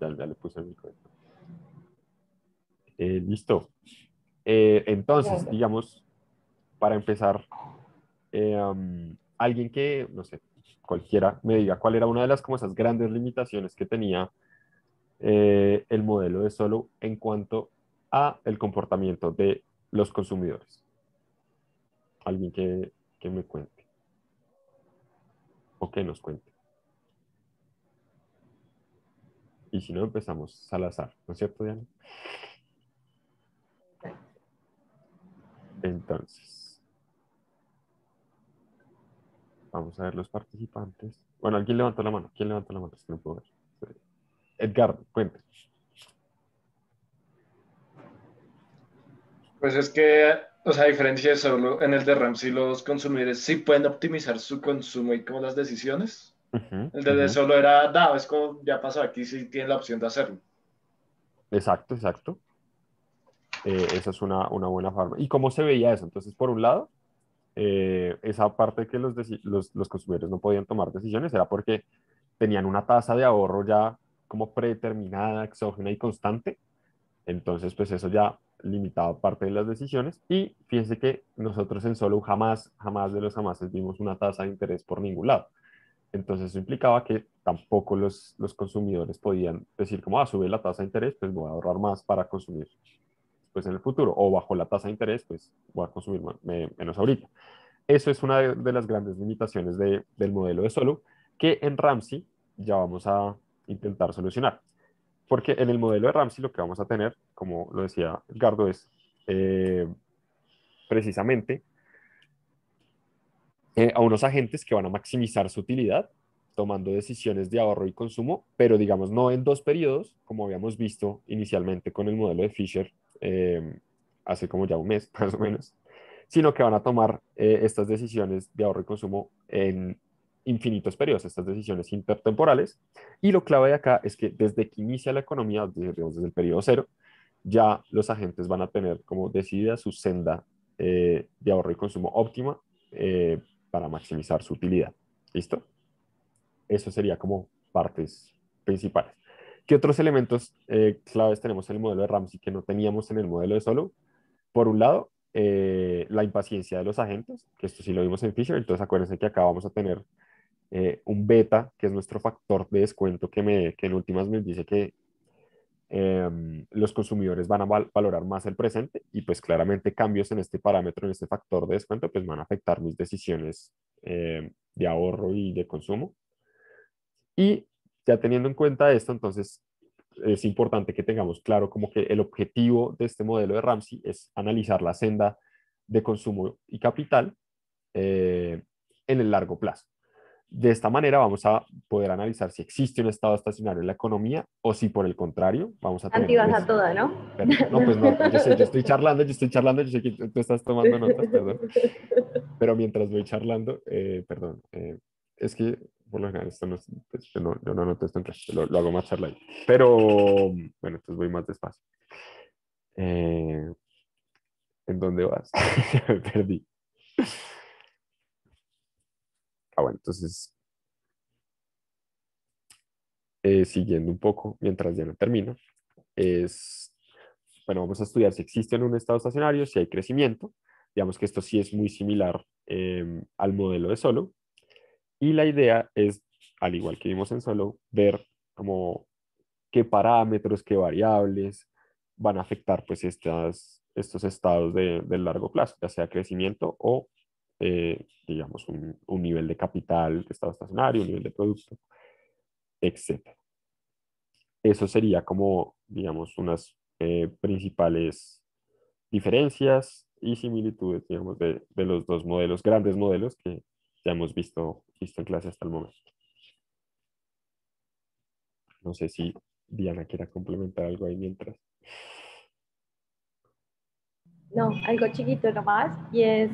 Ya le puse mi cuenta. Listo. Entonces, Bueno, digamos, para empezar, alguien que, no sé, cualquiera me diga cuál era una de las como esas grandes limitaciones que tenía el modelo de Solow en cuanto a el comportamiento de los consumidores. Alguien que me cuente o que nos cuente. Y si no, empezamos al azar, ¿no es cierto, Diana? Entonces, vamos a ver los participantes. Bueno, ¿alguien levantó la mano? ¿Quién levantó la mano? Es que no puedo ver. Edgar, cuente. pues es que, o sea, a diferencia de solo en el de Ramsey, los consumidores sí pueden optimizar su consumo y como las decisiones. Ujú, El de ujú. solo era, da, es como ya pasó aquí, sí tienen la opción de hacerlo. Exacto, exacto. Esa es una buena forma. ¿Y cómo se veía eso? Entonces, por un lado, esa parte que los consumidores no podían tomar decisiones era porque tenían una tasa de ahorro ya como predeterminada, exógena y constante. Entonces, pues eso ya limitaba parte de las decisiones. Y fíjense que nosotros en Solo jamás, jamás de los jamases vimos una tasa de interés por ningún lado. Entonces eso implicaba que tampoco los consumidores podían decir como, sube la tasa de interés, pues voy a ahorrar más para consumir pues en el futuro, o bajo la tasa de interés, pues voy a consumir menos ahorita. Eso es una de las grandes limitaciones del modelo de Solo, que en Ramsey ya vamos a intentar solucionar. Porque en el modelo de Ramsey lo que vamos a tener, como lo decía Edgardo, es eh, precisamente a unos agentes que van a maximizar su utilidad tomando decisiones de ahorro y consumo, pero digamos no en dos periodos, como habíamos visto inicialmente con el modelo de Fisher hace como ya un mes más o menos, sino que van a tomar estas decisiones de ahorro y consumo en infinitos periodos, estas decisiones intertemporales. Y lo clave de acá es que desde que inicia la economía, desde el periodo cero, ya los agentes van a tener como decidida su senda de ahorro y consumo óptima para maximizar su utilidad. ¿Listo? Eso sería como partes principales. ¿Qué otros elementos claves tenemos en el modelo de Ramsey que no teníamos en el modelo de Solo? Por un lado, la impaciencia de los agentes, que esto sí lo vimos en Fisher, entonces acuérdense que acá vamos a tener un beta, que es nuestro factor de descuento que en últimas me dice que los consumidores van a valorar más el presente y pues claramente cambios en este parámetro, en este factor de descuento, pues van a afectar mis decisiones de ahorro y de consumo. Y ya teniendo en cuenta esto, entonces es importante que tengamos claro como que el objetivo de este modelo de Ramsey es analizar la senda de consumo y capital en el largo plazo. De esta manera vamos a poder analizar si existe un estado estacionario en la economía o si por el contrario vamos a tener anti vas a toda, ¿no? No, pues no, yo sé, yo estoy charlando, yo sé que tú estás tomando notas, perdón, pero mientras voy charlando, perdón, es que por lo general esto no, pues, yo no anoto esto en clase, lo hago más charla ahí. Pero bueno, entonces voy más despacio. Eh, ¿En dónde vas? Ya me perdí. Bueno, entonces, siguiendo un poco, mientras ya no termino, es, bueno, vamos a estudiar si existe en un estado estacionario, si hay crecimiento. Digamos que esto sí es muy similar al modelo de Solo. Y la idea es, al igual que vimos en Solo, ver como qué parámetros, qué variables van a afectar pues estos estados del largo plazo, ya sea crecimiento o, digamos, un nivel de capital de estado estacionario, un nivel de producto, etc. Eso sería como, digamos, unas principales diferencias y similitudes, digamos, de los dos modelos, grandes modelos que ya hemos visto en clase hasta el momento. No sé si Diana quiera complementar algo ahí mientras. No, algo chiquito nomás, y es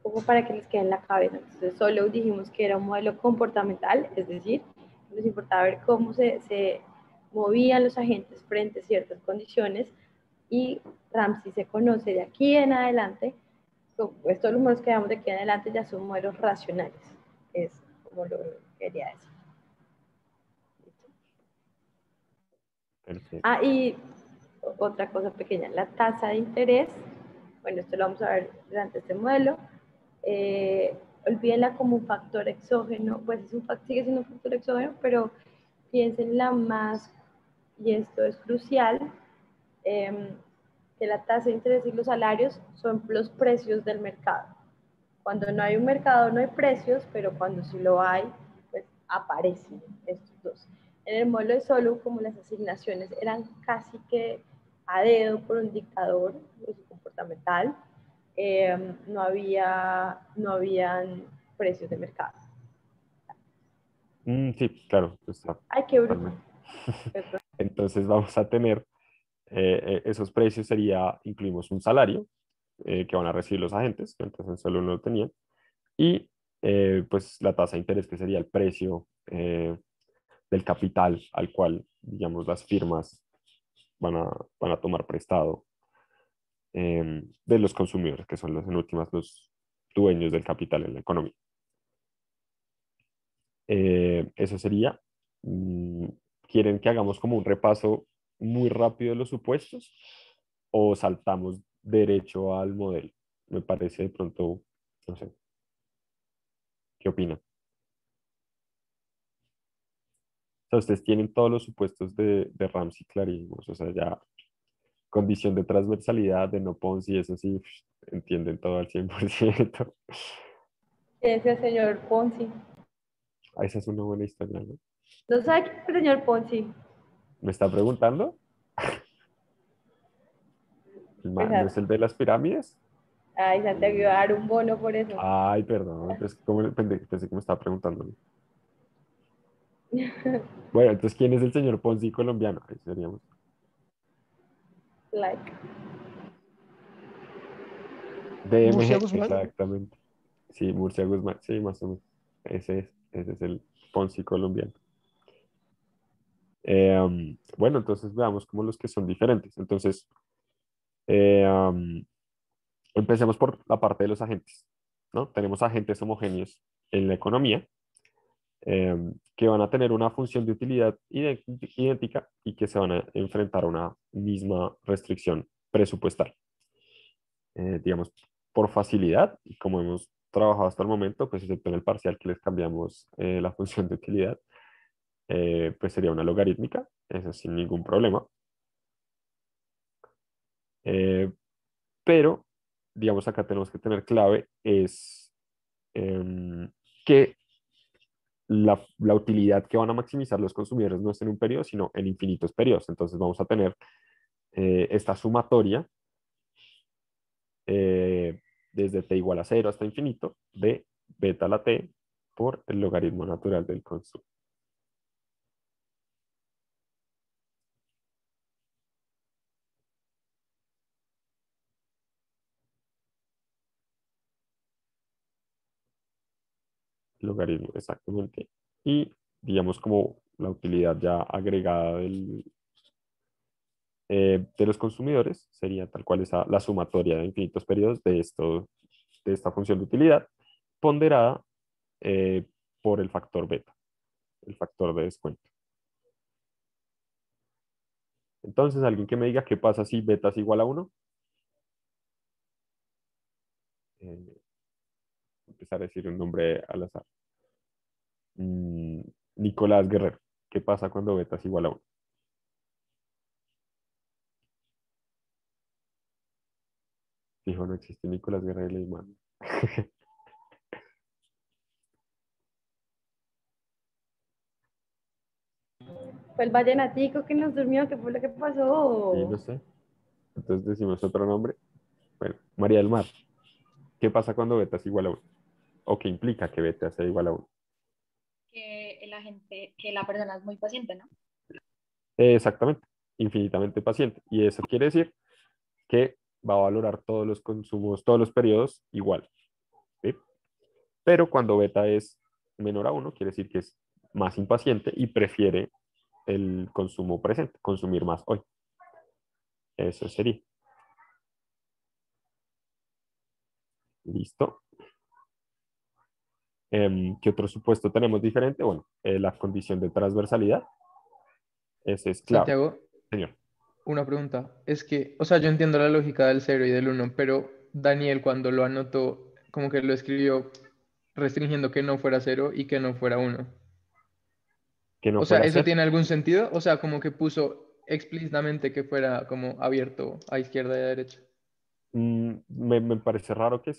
como para que les quede en la cabeza. Entonces, solo dijimos que era un modelo comportamental, es decir, nos importaba ver cómo se movían los agentes frente a ciertas condiciones, y Ramsey se conoce de aquí en adelante, pues todos los modelos que damos de aquí en adelante ya son modelos racionales, es como lo quería decir. Perfecto. Ah, y otra cosa pequeña, la tasa de interés, bueno, esto lo vamos a ver durante este modelo, olvídenla como un factor exógeno, pues sigue siendo un factor exógeno, pero piénsenla más, y esto es crucial, que la tasa de interés y los salarios son los precios del mercado. Cuando no hay un mercado no hay precios, pero cuando sí lo hay, pues aparecen estos dos. En el modelo de Solow, como las asignaciones eran casi que a dedo por un dictador comportamental, no habían precios de mercado. Sí, claro, está Ay, qué bruto. totalmente. Entonces vamos a tener esos precios sería, incluimos un salario que van a recibir los agentes, que antes en solo no lo tenían, y pues la tasa de interés que sería el precio del capital al cual, digamos, las firmas van a, van a tomar prestado de los consumidores, que son los, en últimas los dueños del capital en la economía. Eso sería. mm, ¿Quieren que hagamos como un repaso muy rápido de los supuestos o saltamos derecho al modelo? Me parece de pronto, no sé, ¿qué opinan? O sea, ustedes tienen todos los supuestos de Ramsey clarísimos, o sea, ya condición de transversalidad, de no Ponzi, eso sí, entienden todo al 100%. Ese es el señor Ponzi. Ah, esa es una buena historia, ¿no? ¿No sabe quién es el señor Ponzi? ¿Me está preguntando? Pues, ¿No es el de las pirámides? ay, Santiago iba a dar un bono por eso. Ay, perdón, pues como pensé que me estaba preguntando. Bueno, entonces, ¿quién es el señor Ponzi colombiano? Ahí seríamos. Like. Murcia DMG, Guzmán. exactamente. Sí, Murcia Guzmán, sí, más o menos. Ese es el Ponzi colombiano. Bueno, entonces veamos como los que son diferentes. Entonces, eh, um, empecemos por la parte de los agentes, ¿no? Tenemos agentes homogéneos en la economía que van a tener una función de utilidad idéntica y que se van a enfrentar a una misma restricción presupuestal. Digamos, por facilidad, y como hemos trabajado hasta el momento, pues excepto en el parcial que les cambiamos la función de utilidad, pues sería una logarítmica, eso sin ningún problema. Eh, pero, digamos, acá tenemos que tener clave es que la utilidad que van a maximizar los consumidores no es en un periodo, sino en infinitos periodos. Entonces vamos a tener esta sumatoria eh, desde t igual a 0 hasta infinito de beta a la t por el logaritmo natural del consumo. Logaritmo, exactamente. Y digamos como la utilidad ya agregada de los consumidores sería tal cual esa, la sumatoria de infinitos periodos de, esto, de esta función de utilidad ponderada eh, por el factor beta, el factor de descuento. Entonces, alguien que me diga qué pasa si beta es igual a 1. Empezar a decir un nombre al azar. Mm, Nicolás Guerrero. ¿Qué pasa cuando beta es igual a 1? Dijo, no existe Nicolás Guerrero Leymán. Fue el vallenatico que nos durmió, ¿qué fue lo que Sí, pasó? no sé. Entonces decimos otro nombre. Bueno, María del Mar. ¿Qué pasa cuando beta es igual a 1? ¿O qué implica que beta sea igual a 1? Que la persona es muy paciente, ¿no? Exactamente, infinitamente paciente. Y eso quiere decir que va a valorar todos los consumos, todos los periodos igual. ¿Sí? Pero cuando beta es menor a 1, quiere decir que es más impaciente y prefiere el consumo presente, consumir más hoy. Eso sería. Listo. ¿Qué otro supuesto tenemos diferente? Bueno, la condición de transversalidad. Ese es clave. Santiago, Señor. Una pregunta. Es que, o sea, yo entiendo la lógica del 0 y del 1, pero Daniel cuando lo anotó, como que lo escribió restringiendo que no fuera 0 y que no fuera 1. Que no O sea, fuera a ¿eso ser. tiene algún sentido? O sea, como que puso explícitamente que fuera como abierto a izquierda y a derecha. Me parece raro que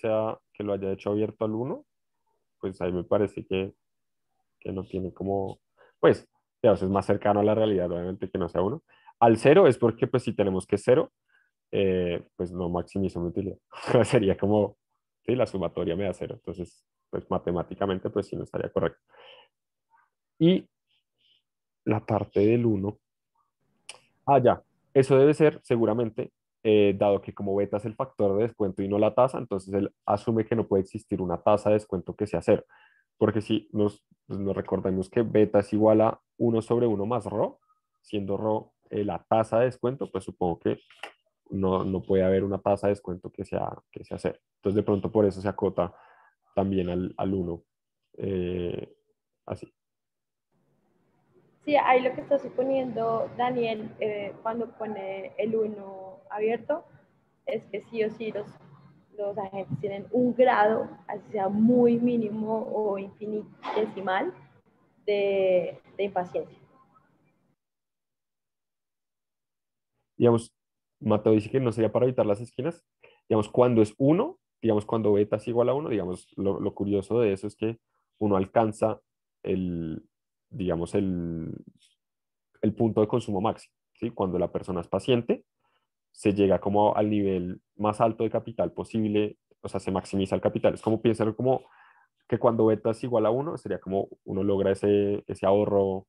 lo haya hecho abierto al uno. Pues ahí me parece que no tiene como, pues, digamos, es más cercano a la realidad, obviamente, que no sea uno. Al cero es porque, pues, si tenemos que cero, pues no maximizo mi utilidad. Sería como, sí, la sumatoria me da cero. Entonces, pues, matemáticamente, pues, sí, no estaría correcto. Y la parte del uno, ya, eso debe ser, seguramente, dado que como beta es el factor de descuento y no la tasa, entonces él asume que no puede existir una tasa de descuento que sea cero. Porque si nos recordemos que beta es igual a uno sobre uno más rho, siendo rho la tasa de descuento, pues supongo que no puede haber una tasa de descuento que sea cero. Entonces de pronto por eso se acota también al uno. Así. Sí, ahí lo que está suponiendo Daniel cuando pone el uno abierto es que sí o sí los agentes tienen un grado, así sea muy mínimo o infinitesimal, de impaciencia. Digamos, Mateo dice que no sería para evitar las esquinas. Digamos, cuando es uno, digamos, cuando beta es igual a uno, digamos, lo curioso de eso es que uno alcanza el, digamos, el punto de consumo máximo, ¿sí? Cuando la persona es paciente, se llega como al nivel más alto de capital posible, o sea, se maximiza el capital. Es como piensan como que cuando beta es igual a uno, sería como uno logra ese ahorro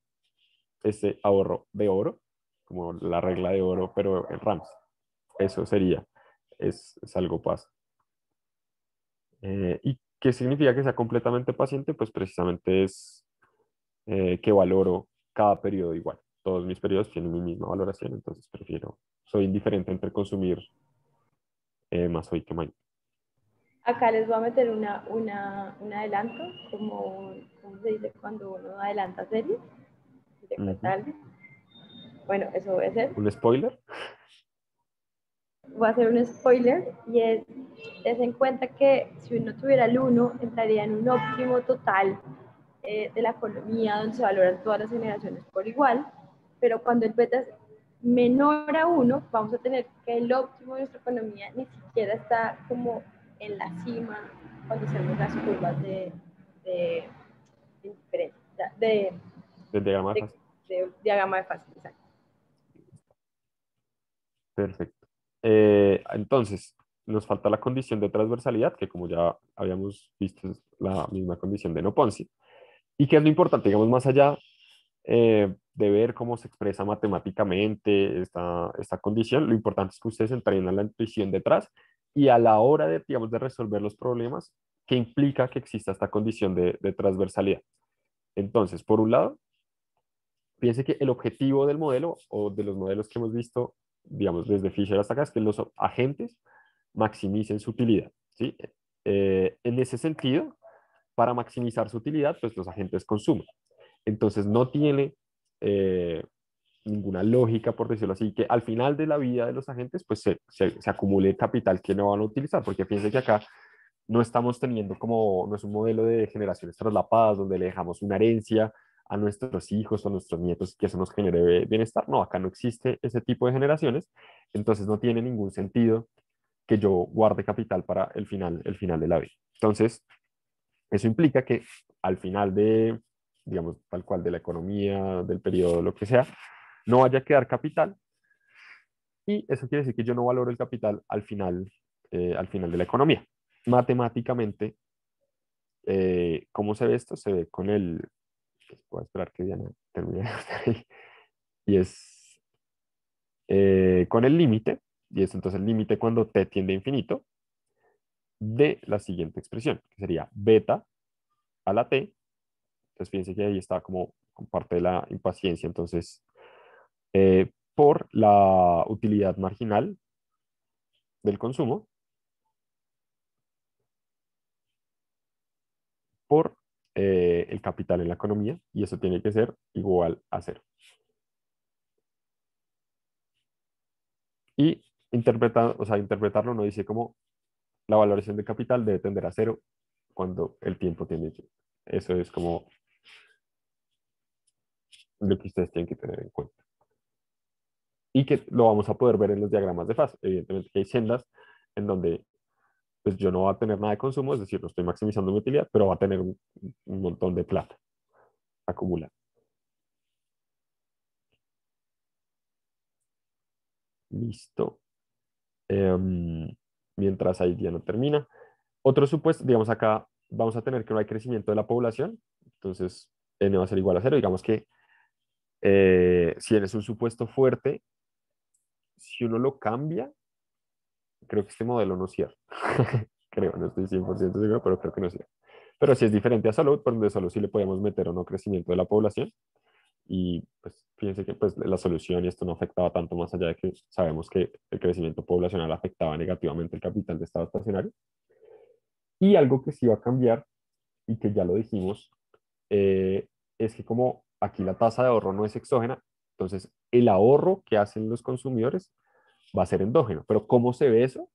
de oro, como la regla de oro, pero en Rams. Eso sería, es algo pasa. ¿Y qué significa que sea completamente paciente? Pues precisamente es que valoro cada periodo igual. Todos mis periodos tienen mi misma valoración, entonces soy indiferente entre consumir más hoy que mañana. Acá les voy a meter un adelanto, ¿cómo se dice cuando uno adelanta series? ¿Se te cuenta Ujú. algo? Bueno, eso voy a hacer. ¿Un spoiler? Voy a hacer un spoiler y es en cuenta que si uno tuviera el uno entraría en un óptimo total de la economía donde se valoran todas las generaciones por igual, pero cuando el beta es menor a uno vamos a tener que el óptimo de nuestra economía ni siquiera está como en la cima cuando hacemos las curvas de indiferencia, El diagrama de de, fase. de diagrama de fase, exacto. Perfecto. Entonces, nos falta la condición de transversalidad, que como ya habíamos visto es la misma condición de no Ponzi. ¿Y qué es lo importante? Digamos, más allá de ver cómo se expresa matemáticamente esta condición, lo importante es que ustedes entren a la intuición detrás y a la hora de, digamos, de resolver los problemas, ¿qué implica que exista esta condición de transversalidad? Entonces, por un lado, piense que el objetivo del modelo o de los modelos que hemos visto, digamos, desde Fisher hasta acá, es que los agentes maximicen su utilidad, ¿sí? En ese sentido, para maximizar su utilidad, pues los agentes consumen. Entonces, no tiene ninguna lógica, por decirlo así, que al final de la vida de los agentes, pues se acumule capital que no van a utilizar, porque piense que acá no estamos teniendo no es un modelo de generaciones traslapadas donde le dejamos una herencia a nuestros hijos o a nuestros nietos y que eso nos genere bienestar. No, acá no existe ese tipo de generaciones, entonces no tiene ningún sentido que yo guarde capital para el final de la vida. Entonces, eso implica que al final digamos, tal cual de la economía, del periodo, lo que sea, no vaya a quedar capital y eso quiere decir que yo no valoro el capital al final de la economía. Matemáticamente, ¿cómo se ve esto? Se ve con voy a esperar que Diana termine. Y es con el límite, y es entonces el límite cuando t tiende a infinito, de la siguiente expresión, que sería beta a la t. Entonces fíjense que ahí está como parte de la impaciencia. Entonces, por la utilidad marginal del consumo, por el capital en la economía, y eso tiene que ser igual a cero. Y o sea, interpretarlo no dice como la valoración de capital debe tender a cero cuando el tiempo tiende a cero. Eso es como lo que ustedes tienen que tener en cuenta. Y que lo vamos a poder ver en los diagramas de fase. Evidentemente que hay sendas en donde pues yo no va a tener nada de consumo, es decir, no estoy maximizando mi utilidad, pero va a tener un montón de plata acumulada. Listo. Mientras ahí día no termina. Otro supuesto, digamos acá, vamos a tener que no hay crecimiento de la población, entonces n va a ser igual a cero. Digamos que si n es un supuesto fuerte, si uno lo cambia, creo que este modelo no cierra. Creo, no estoy 100% seguro, pero creo que no cierra. Pero si es diferente a salud, por donde solo sí le podemos meter o no crecimiento de la población. Y pues fíjense que pues, la solución y esto no afectaba tanto más allá de que sabemos que el crecimiento poblacional afectaba negativamente el capital de estado estacionario. Y algo que sí va a cambiar y que ya lo dijimos, es que como aquí la tasa de ahorro no es exógena, entonces el ahorro que hacen los consumidores va a ser endógeno. Pero ¿cómo se ve eso?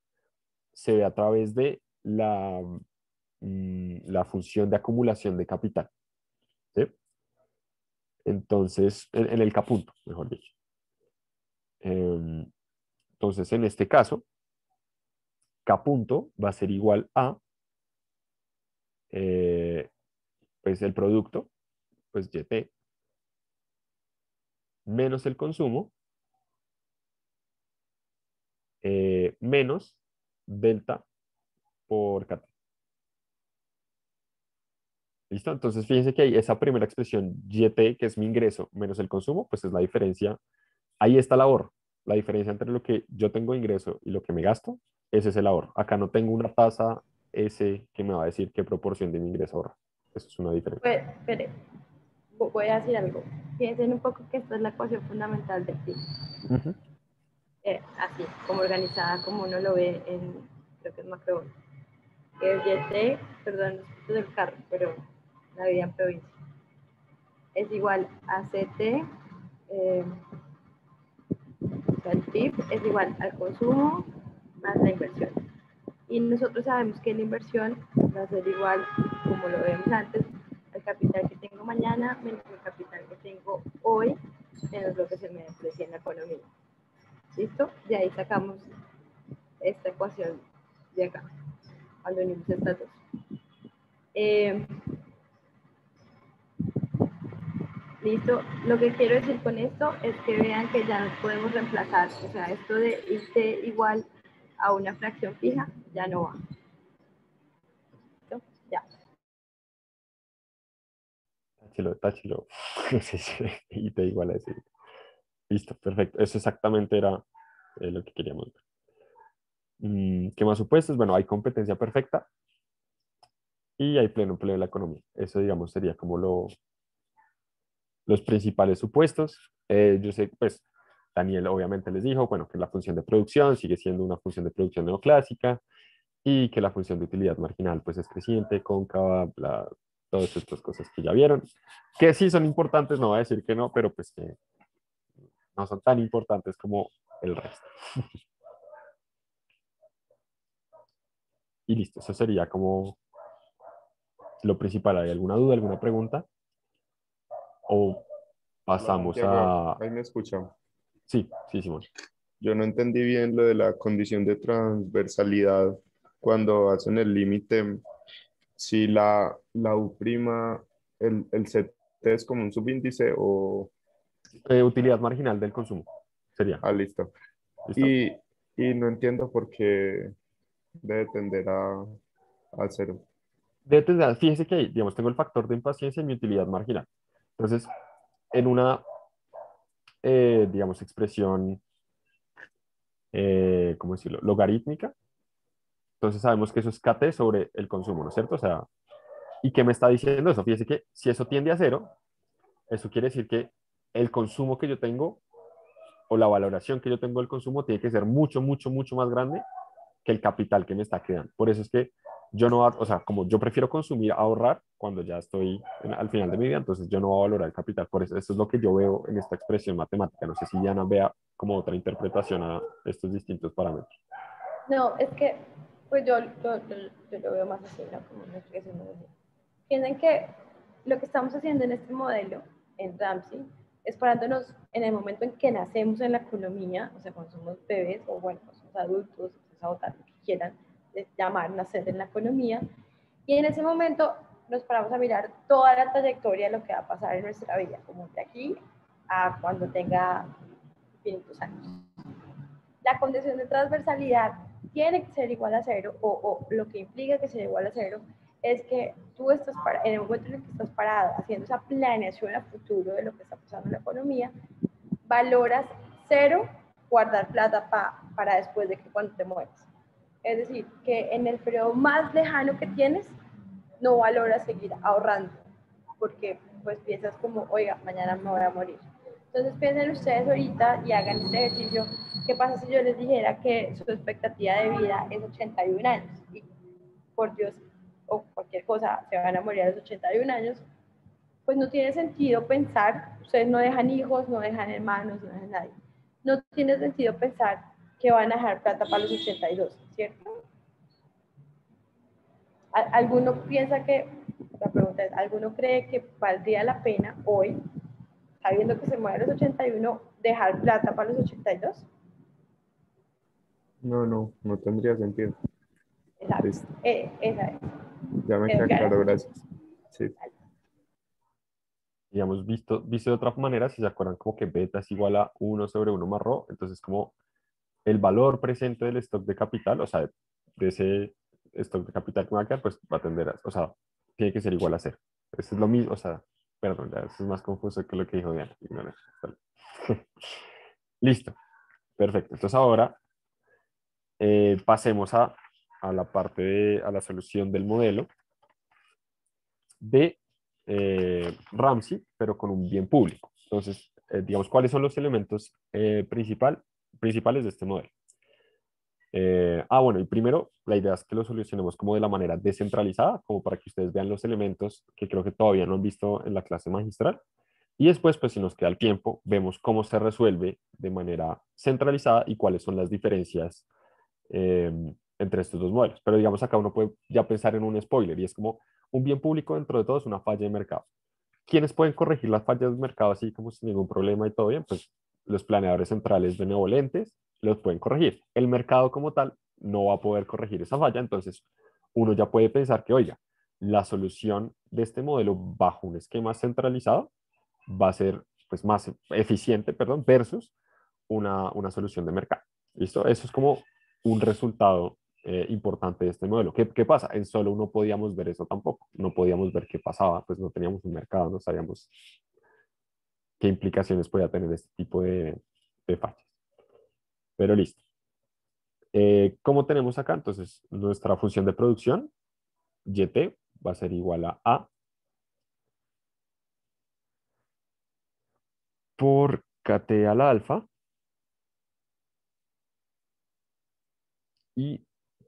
Se ve a través de la función de acumulación de capital. ¿Sí? Entonces, en el K punto, mejor dicho. Entonces, en este caso, K punto va a ser igual a pues el producto, pues YT, menos el consumo, menos delta por KT. ¿Listo? Entonces, fíjense que hay esa primera expresión YT, que es mi ingreso, menos el consumo, pues es la diferencia. Ahí está el ahorro. La diferencia entre lo que yo tengo de ingreso y lo que me gasto, ese es el ahorro. Acá no tengo una tasa S que me va a decir qué proporción de mi ingreso ahorra. Eso es una diferencia. Pues, espere, voy a decir algo. Piensen un poco que esta es la ecuación fundamental del PIB. Ujú. Así, como organizada, como uno lo ve en, creo que es macro, que es YT, perdón, esto del carro, pero la vida en provincia, es igual a CT, o sea, el PIB es igual al consumo más la inversión. Y nosotros sabemos que la inversión va a ser igual, como lo vemos antes, al capital que tengo mañana menos el capital que tengo hoy, menos lo que se me deprecia en la economía. ¿Listo? De ahí sacamos esta ecuación de acá, cuando unimos estas dos. Listo. Lo que quiero decir con esto es que vean que ya nos podemos reemplazar. O sea, esto de irse igual a una fracción fija ya no va. ¿Listo? Ya. Táchelo, táchelo. No sé si y te igual a decir. Listo, perfecto. Eso exactamente era lo que queríamos ver. ¿Qué más supuestos? Bueno, hay competencia perfecta y hay pleno empleo de la economía. Eso, digamos, sería como los principales supuestos. Yo sé, pues, Daniel obviamente les dijo, bueno, que la función de producción sigue siendo una función de producción neoclásica y que la función de utilidad marginal, pues, es creciente, cóncava, bla, todas estas cosas que ya vieron, que sí son importantes, no voy a decir que no, pero pues que no son tan importantes como el resto. Y listo, eso sería como lo principal. ¿Hay alguna duda, alguna pregunta? O Hola, pasamos Santiago, a... ahí me escuchan. Sí, sí, Simón. Yo no entendí bien lo de la condición de transversalidad cuando hacen el límite. Si la U', el CT es como un subíndice o... Utilidad marginal del consumo sería. Ah, listo. ¿Listo? Y, y no entiendo por qué debe tender a cero. Fíjese que, digamos, tengo el factor de impaciencia y mi utilidad marginal. Entonces, en una, digamos, expresión, ¿cómo decirlo? Logarítmica. Entonces sabemos que eso es KT sobre el consumo, ¿no es cierto? O sea, ¿y qué me está diciendo eso? Fíjese que si eso tiende a cero, eso quiere decir que el consumo que yo tengo o la valoración que yo tengo del consumo tiene que ser mucho, mucho, mucho más grande que el capital que me está quedando. Por eso es que yo no, o sea, como yo prefiero consumir, ahorrar cuando ya estoy al final de mi vida, entonces yo no voy a valorar el capital. Por eso, eso es lo que yo veo en esta expresión matemática. No sé si Diana vea como otra interpretación a estos distintos parámetros. No, es que pues yo lo veo más así, ¿no? Como una explicación más así. Piensen que lo que estamos haciendo en este modelo, en Ramsey, es parándonos en el momento en que nacemos en la economía, o sea, cuando somos bebés, o bueno, cuando somos adultos, o sea, lo que quieran llamar nacer en la economía, y en ese momento nos paramos a mirar toda la trayectoria de lo que va a pasar en nuestra vida, como de aquí a cuando tenga infinitos años. La condición de transversalidad tiene que ser igual a cero, o lo que implica que sea igual a cero, es que tú estás en el momento en el que estás parado haciendo esa planeación a futuro de lo que está pasando en la economía, valoras cero guardar plata para después de que cuando te mueres. Es decir, que en el periodo más lejano que tienes, no valoras seguir ahorrando, porque pues piensas como, oiga, mañana me voy a morir. Entonces piensen ustedes ahorita y hagan este ejercicio. ¿Qué pasa si yo les dijera que su expectativa de vida es 81 años? Y por Dios, o cualquier cosa, se van a morir a los 81 años. Pues no tiene sentido pensar, ustedes no dejan hijos, no dejan hermanos, no dejan nadie. No tiene sentido pensar que van a dejar plata para los 82, ¿cierto? ¿Alguno piensa que, la pregunta es, ¿alguno cree que valdría la pena hoy, sabiendo que se muere a los 81, dejar plata para los 82? No tendría sentido. Exacto. Listo. Esa es. Ya me ¿Quedó queda clara? claro, gracias. Sí. Digamos, visto de otra manera, si se acuerdan como que beta es igual a 1/1 más rho, entonces como el valor presente del stock de capital, o sea, de ese stock de capital que va a quedar, pues va a tender a, o sea, tiene que ser igual a cero. Eso es lo mismo, o sea, perdón, ya eso es más confuso que lo que dijo Diana. Listo, perfecto. Entonces ahora pasemos a la parte a la solución del modelo de Ramsey, pero con un bien público. Entonces, digamos, ¿cuáles son los elementos principales de este modelo? Bueno, y primero, la idea es que lo solucionemos como de la manera descentralizada, como para que ustedes vean los elementos que creo que todavía no han visto en la clase magistral. Y después, pues si nos queda el tiempo, vemos cómo se resuelve de manera centralizada y cuáles son las diferencias entre estos dos modelos. Pero digamos, acá uno puede ya pensar en un spoiler y es como un bien público dentro de todo es una falla de mercado. ¿Quiénes pueden corregir las fallas del mercado así como sin ningún problema y todo bien? Pues los planeadores centrales benevolentes los pueden corregir. El mercado como tal no va a poder corregir esa falla, entonces uno ya puede pensar que, oiga, la solución de este modelo bajo un esquema centralizado va a ser pues, más eficiente, perdón, versus una solución de mercado. ¿Listo? Eso es como un resultado importante de este modelo. ¿Qué pasa? En solo no podíamos ver eso tampoco. No podíamos ver qué pasaba, pues no teníamos un mercado, no sabíamos qué implicaciones podía tener este tipo de fallas. Pero listo. ¿Cómo tenemos acá? Entonces, nuestra función de producción, YT, va a ser igual a por KT a la alfa y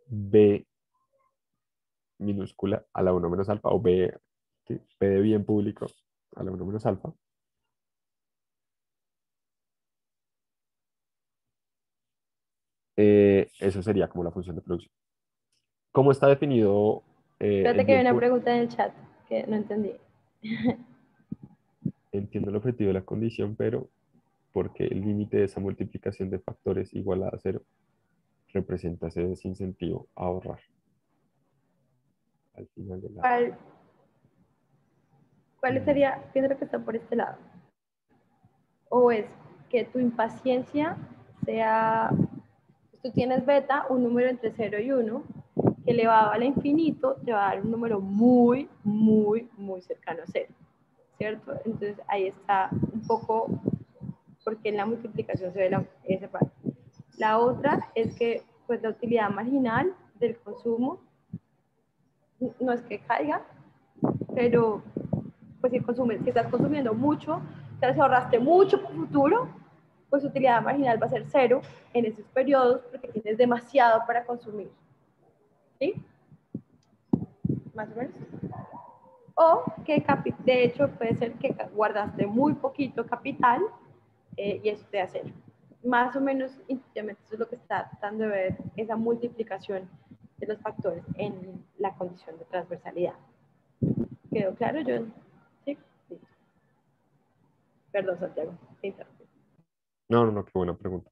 B minúscula a la 1 menos alfa, o B, ¿sí? P de bien público a la 1 menos alfa. Eso sería como la función de producción. ¿Cómo está definido el Fíjate que hay bien una público? pregunta en el chat que no entendí. Entiendo el objetivo de la condición, pero porque el límite de esa multiplicación de factores igual a cero representa ese desincentivo a ahorrar al final de la... ¿Cuál sería, pienso que está por este lado? O es que tu impaciencia sea, tú tienes beta, un número entre 0 y 1, que elevado al infinito te va a dar un número muy, muy, muy cercano a 0, ¿cierto? Entonces ahí está un poco porque en la multiplicación se ve esa parte. La otra es que pues la utilidad marginal del consumo no es que caiga, pero pues si estás consumiendo mucho, si ahorraste mucho por futuro, pues su utilidad marginal va a ser 0 en esos periodos porque tienes demasiado para consumir. ¿Sí? Más o menos. O que de hecho puede ser que guardaste muy poquito capital y eso te da 0. más o menos intuitivamente eso es lo que está tratando de ver esa multiplicación de los factores en la condición de transversalidad. ¿Quedó claro, John? Sí. Listo. Perdón, Santiago. te interrumpí. No, no, no, qué buena pregunta.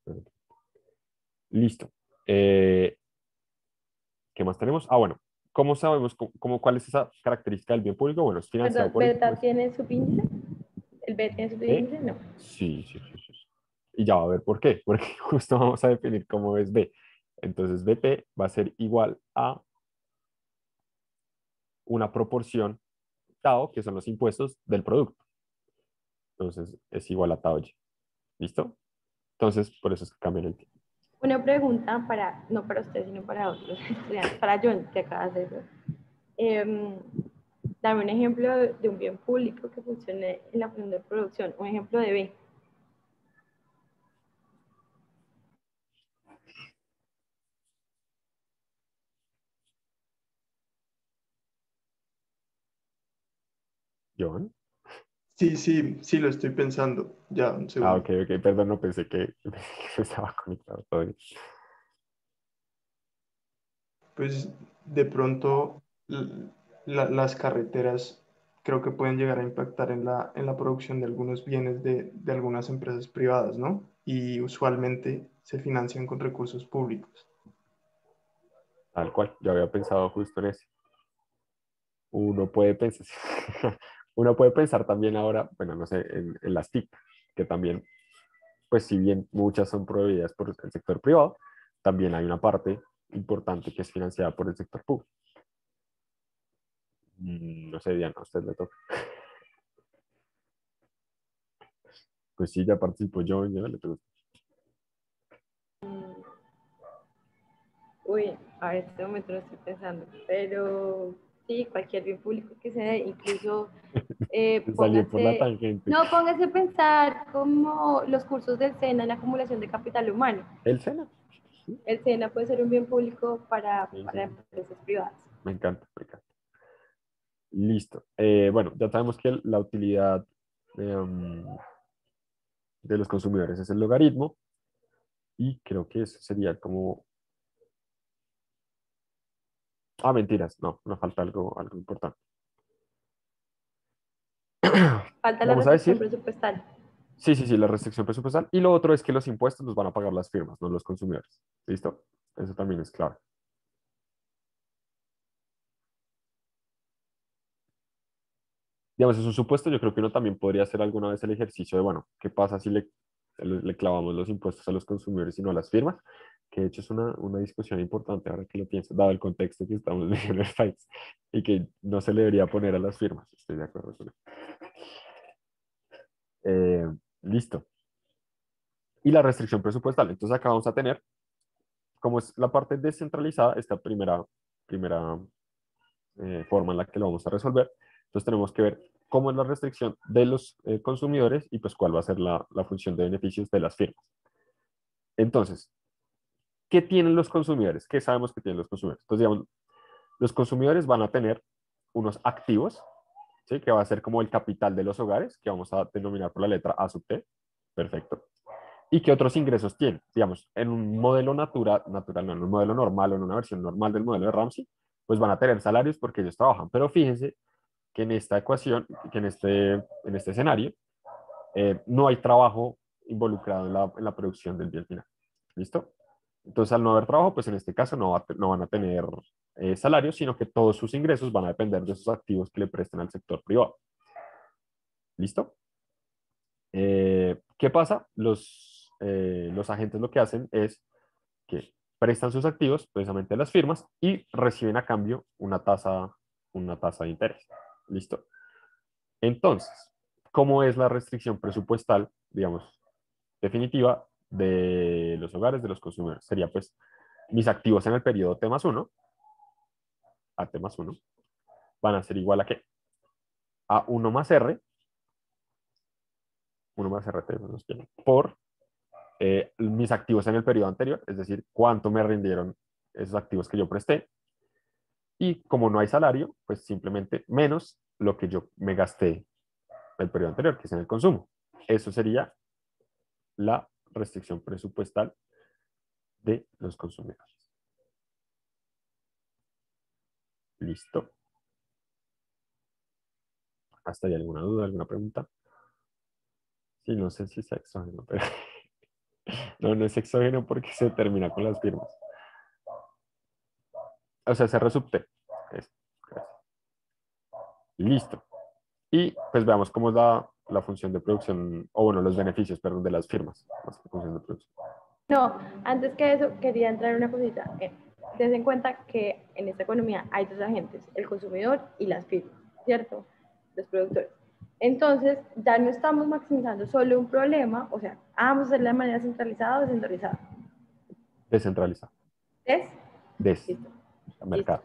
Listo. ¿Qué más tenemos? Ah, bueno. ¿Cómo sabemos cuál es esa característica del bien público? Bueno, es financiado Perdón, por el... ¿beta tiene subíndice? ¿El B tiene ¿B? subíndice? No. Sí, sí, sí, sí. Y ya va a ver por qué. Porque justo vamos a definir cómo es B. Entonces, BP va a ser igual a una proporción tau, que son los impuestos del producto. Entonces, es igual a tau y. ¿Listo? Entonces, por eso es que cambian el tiempo. Una pregunta para, no para usted, sino para otros estudiantes, para John, que acaba de hacerlo. Dame un ejemplo de un bien público que funcione en la función de producción, un ejemplo de B. ¿Joan? Sí, sí, sí, lo estoy pensando. Ya, un Ah, segundo. ok, ok, perdón, no pensé que, que estaba conectado todavía. Pues de pronto las carreteras creo que pueden llegar a impactar en la producción de algunos bienes de algunas empresas privadas, ¿no? Y usualmente se financian con recursos públicos. Tal cual, yo había pensado justo en ese. Uno puede pensar, uno puede pensar también ahora, bueno, no sé, en las TIC, que también, pues si bien muchas son proveídas por el sector privado, también hay una parte importante que es financiada por el sector público. No sé, Diana, a usted le toca. Pues sí, ya participó yo le toca. Uy, a ver, en este momento lo estoy pensando, pero sí, cualquier bien público que se dé, incluso Se salió por la póngase, tangente. no, póngase a pensar como los cursos del SENA en la acumulación de capital humano. ¿El SENA? El SENA puede ser un bien público Sí, para sí, empresas privadas. me encanta, me encanta. Listo. Bueno, ya sabemos que la utilidad de los consumidores es el logaritmo y creo que eso sería como... Ah, mentiras, no, nos falta algo importante. Falta la Vamos a restricción decir, presupuestal. sí, sí, sí, la restricción presupuestal. Y lo otro es que los impuestos los van a pagar las firmas, no los consumidores. ¿Listo? Eso también es claro. Digamos, es un supuesto, yo creo que uno también podría hacer alguna vez el ejercicio de, bueno, ¿qué pasa si le clavamos los impuestos a los consumidores y no a las firmas? Que de hecho es una discusión importante ahora que lo pienso, dado el contexto que estamos viviendo en el país y que no se le debería poner a las firmas. Estoy de acuerdo con eso. Eh, Listo. Y la restricción presupuestal. Entonces acá vamos a tener, como es la parte descentralizada, esta primera forma en la que lo vamos a resolver. Entonces tenemos que ver cómo es la restricción de los consumidores y pues cuál va a ser la función de beneficios de las firmas. Entonces, ¿qué tienen los consumidores? ¿Qué sabemos que tienen los consumidores? Entonces, digamos, los consumidores van a tener unos activos, ¿sí? Que va a ser como el capital de los hogares, que vamos a denominar por la letra A sub T. Perfecto. ¿Y qué otros ingresos tienen? Digamos, en un modelo natural, no, en un modelo normal o en una versión normal del modelo de Ramsey, pues van a tener salarios porque ellos trabajan. Pero fíjense que en esta ecuación, que en este escenario, no hay trabajo involucrado en la producción del bien final. ¿Listo? Entonces, al no haber trabajo, pues en este caso no van a tener salarios, sino que todos sus ingresos van a depender de esos activos que le presten al sector privado. ¿Listo? ¿Qué pasa? Los agentes lo que hacen es que prestan sus activos precisamente a las firmas y reciben a cambio una tasa de interés. ¿Listo? Entonces, ¿cómo es la restricción presupuestal, digamos, definitiva de los hogares de los consumidores? Sería pues mis activos en el periodo T más 1, a T más 1, van a ser igual a qué? A 1 más R, 1 más RT, por mis activos en el periodo anterior, es decir, cuánto me rindieron esos activos que yo presté. Y como no hay salario, pues simplemente menos lo que yo me gasté el periodo anterior, que es en el consumo. Eso sería la restricción presupuestal de los consumidores. Listo. ¿Hasta ahí alguna duda, alguna pregunta? Sí, no sé si es exógeno, pero no, no es exógeno porque se termina con las firmas. O sea, se resubte. Listo. Y pues veamos cómo es la función de producción, o bueno, los beneficios, perdón, de las firmas, más que función de producción. No, antes que eso, quería entrar en una cosita. Ten en cuenta que en esta economía hay dos agentes, el consumidor y las firmas, ¿cierto? Los productores. Entonces, ya no estamos maximizando solo un problema, o sea, vamos a hacerlo de manera centralizada o descentralizada. Descentralizado. ¿Es? Listo. Mercado.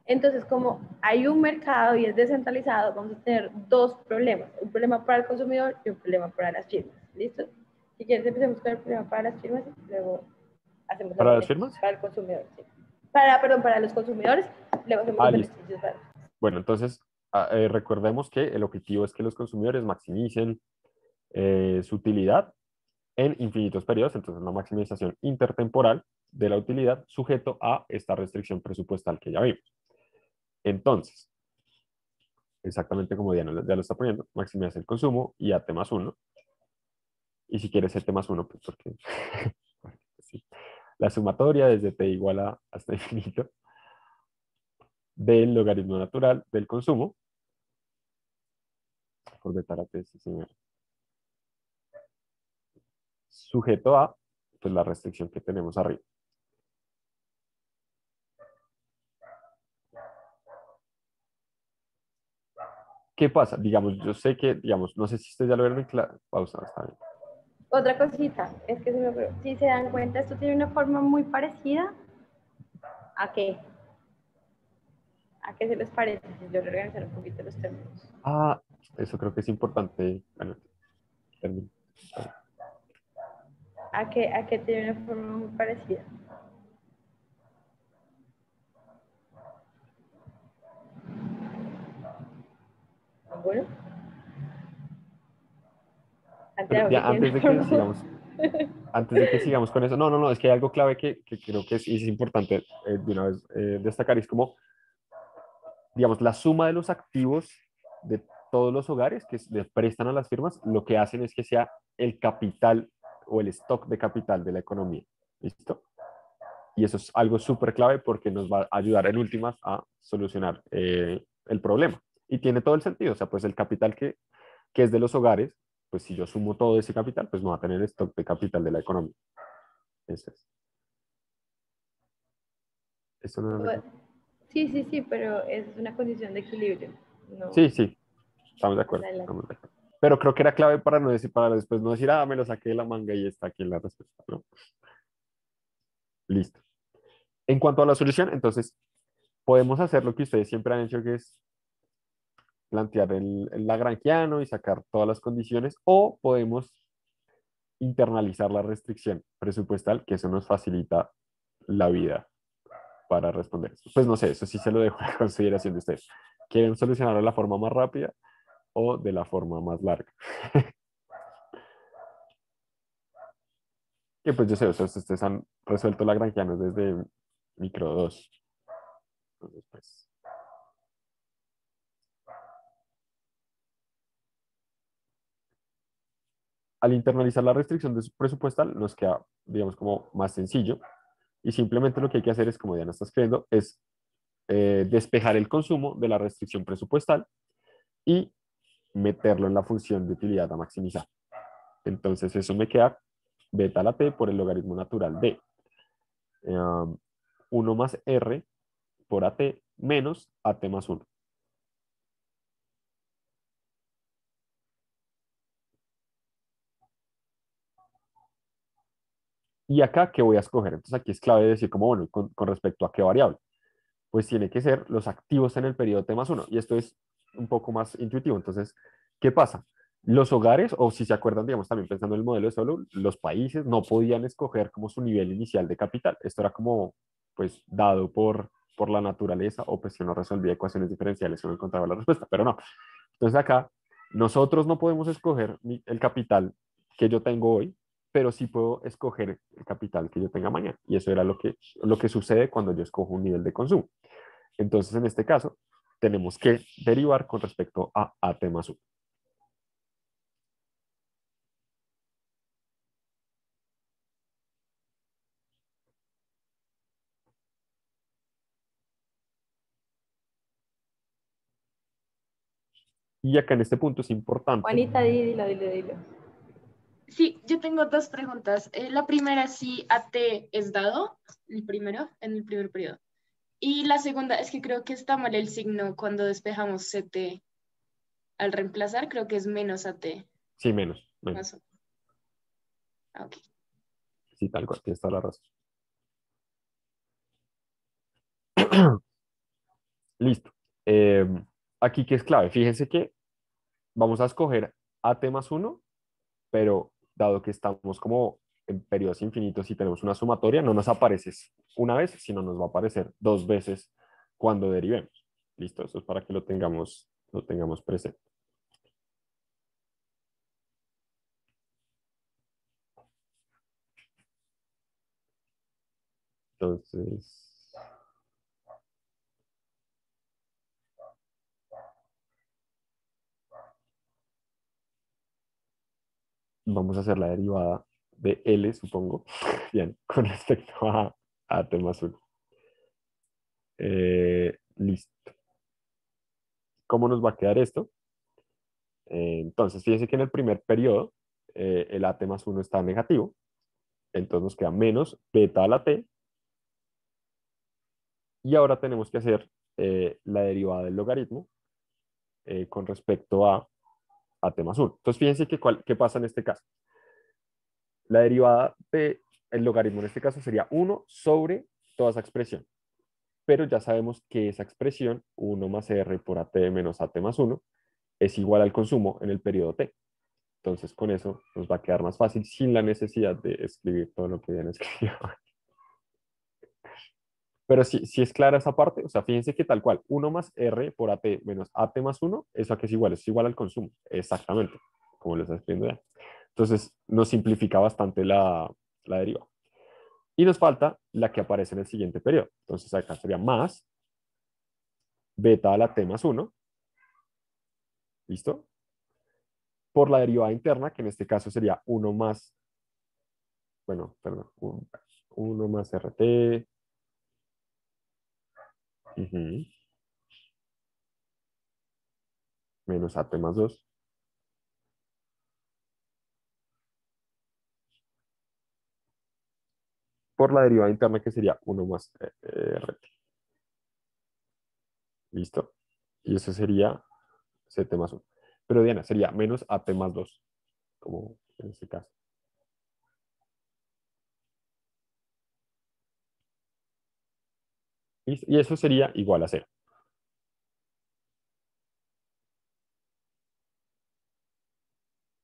Entonces, como hay un mercado y es descentralizado, vamos a tener dos problemas. Un problema para el consumidor y un problema para las firmas. ¿Listo? Si quieres, empecemos con el problema para las firmas y luego hacemos ¿Para los las firmas? para el consumidor. Sí. Perdón, para los consumidores, luego hacemos los Listo. beneficios para... Bueno, entonces recordemos que el objetivo es que los consumidores maximicen su utilidad en infinitos periodos, entonces una maximización intertemporal de la utilidad sujeto a esta restricción presupuestal que ya vimos. Entonces, exactamente como Diana ya lo está poniendo, maximizar el consumo y a T más 1. Y si quieres T más 1, pues porque sí. La sumatoria desde T igual a hasta infinito del logaritmo natural del consumo por beta a la T, sí, señor. Sujeto a pues, la restricción que tenemos arriba. ¿Qué pasa? Digamos, yo sé que, digamos, no sé si ustedes ya lo vieron en clase. Pausa, está bien. Otra cosita, es que si se dan cuenta, esto tiene una forma muy parecida a qué. ¿A qué se les parece? Si yo reorganizar un poquito los términos. Eso creo que es importante. Bueno, termino. ¿A qué tiene una forma muy parecida? Bueno. Pero ya, antes de que sigamos, con eso, no, es que hay algo clave que creo que es importante de una vez destacar, es como, digamos, la suma de los activos de todos los hogares que le prestan a las firmas, lo que hacen es que sea el capital o el stock de capital de la economía. ¿Listo? Y eso es algo súper clave porque nos va a ayudar en últimas a solucionar el problema. Y tiene todo el sentido, o sea, pues el capital que es de los hogares, pues si yo sumo todo ese capital, pues no va a tener stock de capital de la economía. Eso es. Eso no es... Sí, pero es una condición de equilibrio. No. Sí, estamos de acuerdo. Pero creo que era clave para no decir, para después no decir, me lo saqué de la manga y está aquí en la respuesta. ¿No? Listo. En cuanto a la solución, entonces, podemos hacer lo que ustedes siempre han hecho, que es plantear el lagrangiano y sacar todas las condiciones, o podemos internalizar la restricción presupuestal, que eso nos facilita la vida para responder esto. Pues no sé, eso sí se lo dejo a consideración de ustedes. ¿Quieren solucionarlo de la forma más rápida o de la forma más larga? Que pues yo sé, o sea, ustedes han resuelto lagrangianos desde micro 2. Entonces, pues... Al internalizar la restricción presupuestal nos queda, digamos, como más sencillo y simplemente lo que hay que hacer es, como Diana está escribiendo, es despejar el consumo de la restricción presupuestal y meterlo en la función de utilidad a maximizar. Entonces eso me queda beta a la t por el logaritmo natural de 1 más r por at menos at más 1. Y acá, ¿qué voy a escoger? Entonces aquí es clave decir como, bueno, con respecto a qué variable. Pues tiene que ser los activos en el periodo T más 1. Y esto es un poco más intuitivo. Entonces, ¿qué pasa? Los hogares, o si se acuerdan, digamos, también pensando en el modelo de solo, los países no podían escoger como su nivel inicial de capital. Esto era como, pues, dado por la naturaleza, o pues si uno resolvía ecuaciones diferenciales, uno encontraba la respuesta, pero no. Entonces acá, nosotros no podemos escoger el capital que yo tengo hoy, pero sí puedo escoger el capital que yo tenga mañana. Y eso era lo que sucede cuando yo escojo un nivel de consumo. Entonces, en este caso, tenemos que derivar con respecto a AT más 1. Y acá en este punto es importante. Juanita, dilo, dilo, dilo. Sí, yo tengo dos preguntas. La primera, si AT es dado, el primero, en el primer periodo. Y la segunda es que creo que está mal el signo cuando despejamos CT al reemplazar, creo que es menos AT. Sí, menos. Más o- ok. Sí, tal cual, tienes toda la razón. Listo. Aquí que es clave. Fíjense que vamos a escoger AT más 1, pero dado que estamos como en periodos infinitos y tenemos una sumatoria, no nos aparece una vez, sino nos va a aparecer 2 veces cuando derivemos. Listo, eso es para que lo tengamos presente. Entonces, vamos a hacer la derivada de L, supongo, bien, con respecto a T más 1. Listo. ¿Cómo nos va a quedar esto? Entonces, fíjense que en el primer periodo el AT más 1 está negativo, entonces nos queda menos beta a la T, y ahora tenemos que hacer la derivada del logaritmo con respecto a T más 1. Entonces, fíjense que qué pasa en este caso. La derivada del logaritmo en este caso sería 1 sobre toda esa expresión, pero ya sabemos que esa expresión, 1 más R por AT menos AT más 1, es igual al consumo en el periodo T. Entonces, con eso nos va a quedar más fácil sin la necesidad de escribir todo lo que ya escribió. Pero si es clara esa parte, o sea, fíjense que tal cual, 1 más R por AT menos AT más 1, ¿eso a qué es igual al consumo, exactamente, como lo está escribiendo ya. Entonces, nos simplifica bastante la deriva. Y nos falta la que aparece en el siguiente periodo. Entonces, acá sería más beta a la T más 1, ¿listo? Por la derivada interna, que en este caso sería 1 más, bueno, perdón, 1 más RT, menos AT más 2, por la derivada interna que sería 1 más RT. ¿Listo? Y eso sería CT más 1. Pero Diana, sería menos AT más 2, como en este caso. ¿Listo? Y eso sería igual a 0.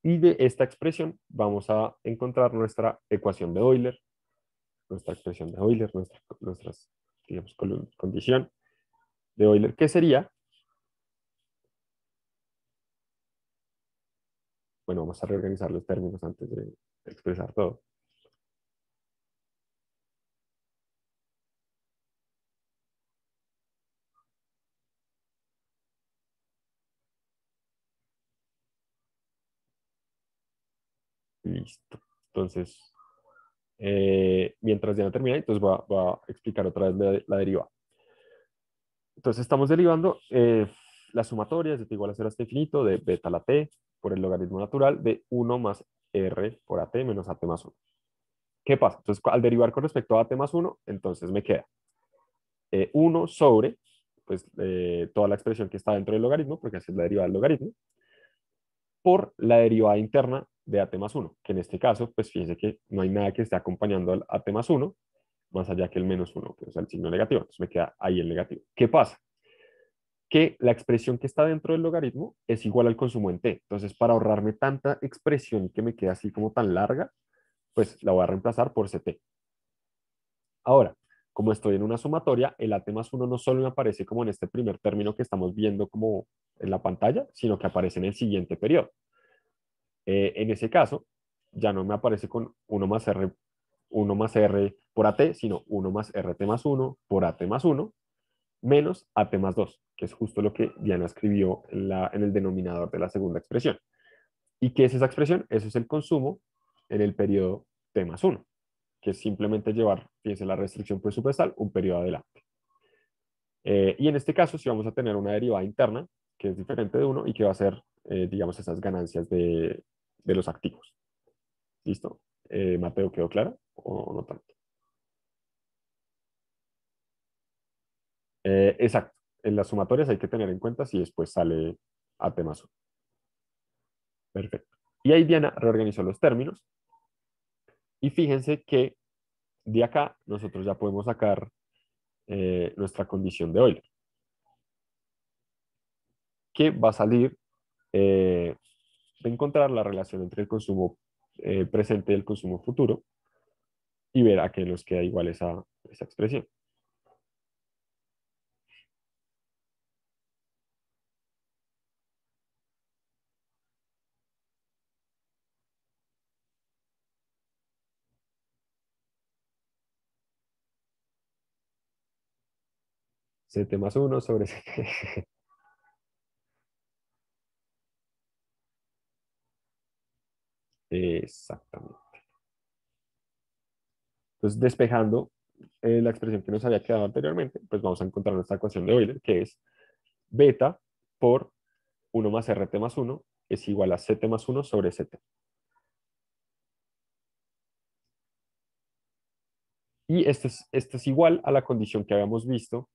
Y de esta expresión vamos a encontrar nuestra ecuación de Euler, nuestra expresión de Euler, nuestras, digamos, condición de Euler, que sería, bueno, vamos a reorganizar los términos antes de expresar todo. Listo. Entonces, mientras ya no termina, entonces voy a explicar otra vez la derivada. Entonces estamos derivando la sumatoria es de t igual a 0 hasta infinito de beta a la t por el logaritmo natural de 1 más r por at menos at más 1. ¿Qué pasa? Entonces, al derivar con respecto a at más 1, entonces me queda 1 sobre pues, toda la expresión que está dentro del logaritmo, porque así es la derivada del logaritmo, por la derivada interna de at más 1, que en este caso, pues fíjense que no hay nada que esté acompañando al at más 1, más allá que el menos 1, que es el signo negativo. Entonces me queda ahí el negativo. ¿Qué pasa? Que la expresión que está dentro del logaritmo es igual al consumo en t. Entonces, para ahorrarme tanta expresión que me queda así como tan larga, pues la voy a reemplazar por ct. Ahora, como estoy en una sumatoria, el at más 1 no solo me aparece como en este primer término que estamos viendo como en la pantalla, sino que aparece en el siguiente periodo. En ese caso, ya no me aparece con 1 más R por AT, sino 1 más RT más 1 por AT más 1 menos AT más 2, que es justo lo que Diana escribió en el denominador de la segunda expresión. ¿Y qué es esa expresión? Eso es el consumo en el periodo T más 1, que es simplemente llevar, fíjense, la restricción presupuestal un periodo adelante. Y en este caso, sí vamos a tener una derivada interna, que es diferente de 1 y que va a ser, digamos, esas ganancias de los activos. ¿Listo? Mateo, ¿quedó claro o no tanto? Exacto. En las sumatorias hay que tener en cuenta si después sale AT más 1. Perfecto. Y ahí Diana reorganizó los términos. Y fíjense que de acá nosotros ya podemos sacar nuestra condición de Euler, que va a salir de encontrar la relación entre el consumo presente y el consumo futuro y ver a qué nos queda igual esa expresión. CT más 1 sobre CT. Exactamente. Entonces, despejando la expresión que nos había quedado anteriormente, pues vamos a encontrar nuestra ecuación de Euler, que es beta por 1 más RT más 1 es igual a CT más 1 sobre CT. Y este es igual a la condición que habíamos visto,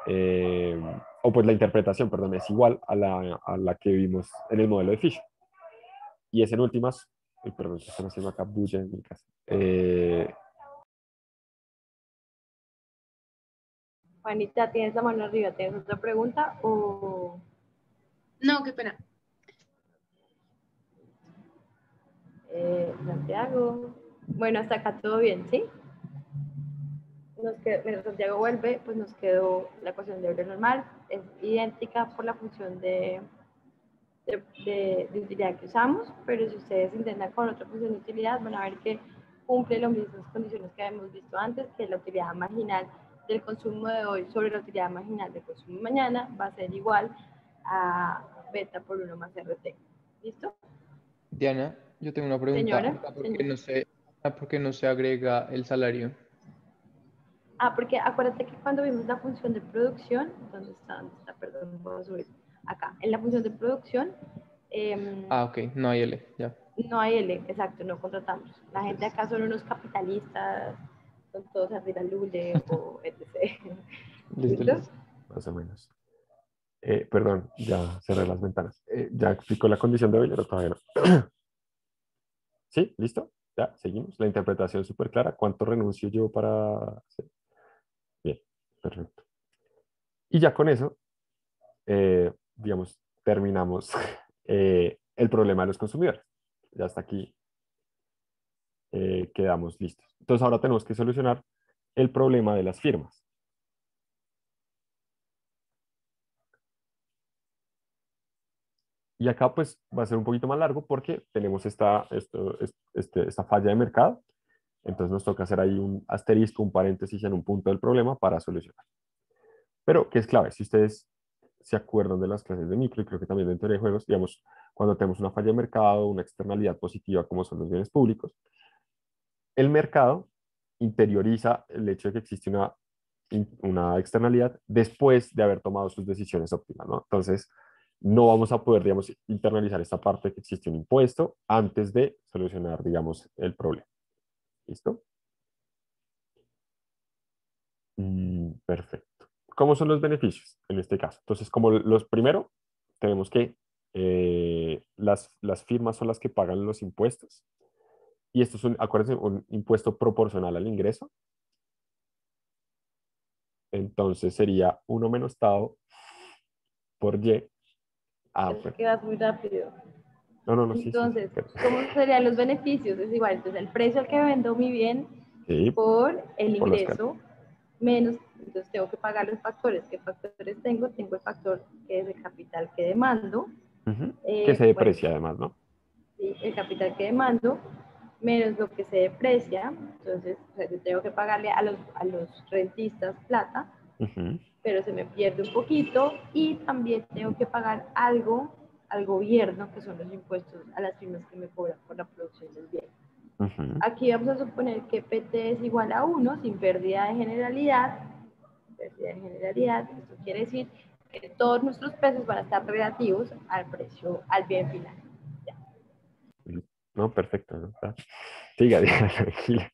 o pues la interpretación, perdón, es igual a la que vimos en el modelo de Fisher. Y es en últimas, perdón, se están haciendo acá bulla en mi casa. Juanita, ¿tienes la mano arriba? ¿Tienes otra pregunta o...? No, qué pena. Santiago. Bueno, hasta acá todo bien, ¿sí? Mientras Santiago vuelve, pues nos quedó la ecuación de Euler normal. Es idéntica por la función de utilidad que usamos, pero si ustedes intentan con otra función de utilidad, van a ver que cumple las mismas condiciones que habíamos visto antes, que la utilidad marginal del consumo de hoy sobre la utilidad marginal del consumo de mañana va a ser igual a beta por 1 más RT. ¿Listo? Diana, yo tengo una pregunta. Señora, Acá, ¿por qué señora. no se, por qué no se agrega el salario? Porque acuérdate que cuando vimos la función de producción, ¿dónde está? ¿Dónde está? Perdón, voy a subir. Acá, en la función de producción, Ok, no hay L, ya. no hay L, exacto, no contratamos. La gente acá son unos capitalistas, son todos arriba Lule o etc. Listo, ¿Listo? listo. Más o menos. Perdón, ya cerré las ventanas. ¿Ya explicó la condición de Euler o todavía no? ¿Sí? ¿Listo? Ya, seguimos. La interpretación súper clara. ¿Cuánto renuncio yo para hacer? Bien, perfecto. Y ya con eso, digamos, terminamos el problema de los consumidores. Ya hasta aquí quedamos listos. Entonces ahora tenemos que solucionar el problema de las firmas. Y acá pues va a ser un poquito más largo porque tenemos esta falla de mercado. Entonces nos toca hacer ahí un asterisco, un paréntesis en un punto del problema para solucionar. Pero, ¿qué es clave? Si ustedes se acuerdan de las clases de micro y creo que también de teoría de juegos, digamos, cuando tenemos una falla de mercado, una externalidad positiva como son los bienes públicos, el mercado interioriza el hecho de que existe una externalidad después de haber tomado sus decisiones óptimas, ¿no? Entonces, no vamos a poder, digamos, internalizar esta parte de que existe un impuesto antes de solucionar, digamos, el problema. ¿Listo? Perfecto. ¿Cómo son los beneficios en este caso? Entonces, como los primero, tenemos que las firmas son las que pagan los impuestos. Y esto es acuérdense, un impuesto proporcional al ingreso. Entonces sería 1 menos tau por Y. Es que vas muy rápido. No, no, no, sí, sí. Entonces, ¿cómo serían los beneficios? Es igual, entonces el precio al que vendo mi bien Sí, por el por los ingreso menos, entonces tengo que pagar los factores. ¿Qué factores tengo? Tengo el factor que es el capital que demando. que se Bueno, deprecia además, ¿no? ¿sí? El capital que demando menos lo que se deprecia. Entonces, o sea, yo tengo que pagarle a los rentistas plata, Ujú. pero se me pierde un poquito y también tengo que pagar algo al gobierno, que son los impuestos a las firmas que me cobran por la producción del bien. Ujú. Aquí vamos a suponer que PT es igual a 1 sin pérdida de generalidad. Pérdida de generalidad, esto quiere decir que todos nuestros precios van a estar relativos al precio, al bien final. Ya. No, perfecto. ¿No? Siga, diga, tranquila.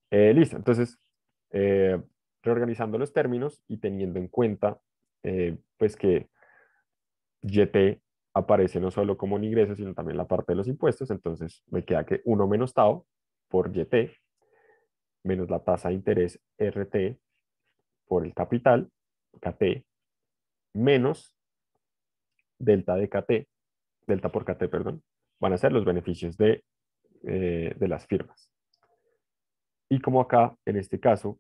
Listo, entonces, eh, reorganizando los términos y teniendo en cuenta pues que YT aparece no solo como un ingreso, sino también la parte de los impuestos, entonces me queda que 1 menos TAO por YT menos la tasa de interés RT por el capital, KT, menos delta de KT, delta por KT, perdón, van a ser los beneficios de las firmas. Y como acá, en este caso,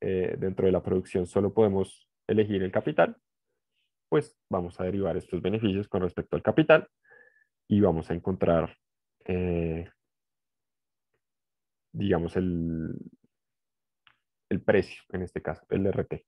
dentro de la producción solo podemos elegir el capital, pues vamos a derivar estos beneficios con respecto al capital y vamos a encontrar, digamos, el precio, en este caso, el RT.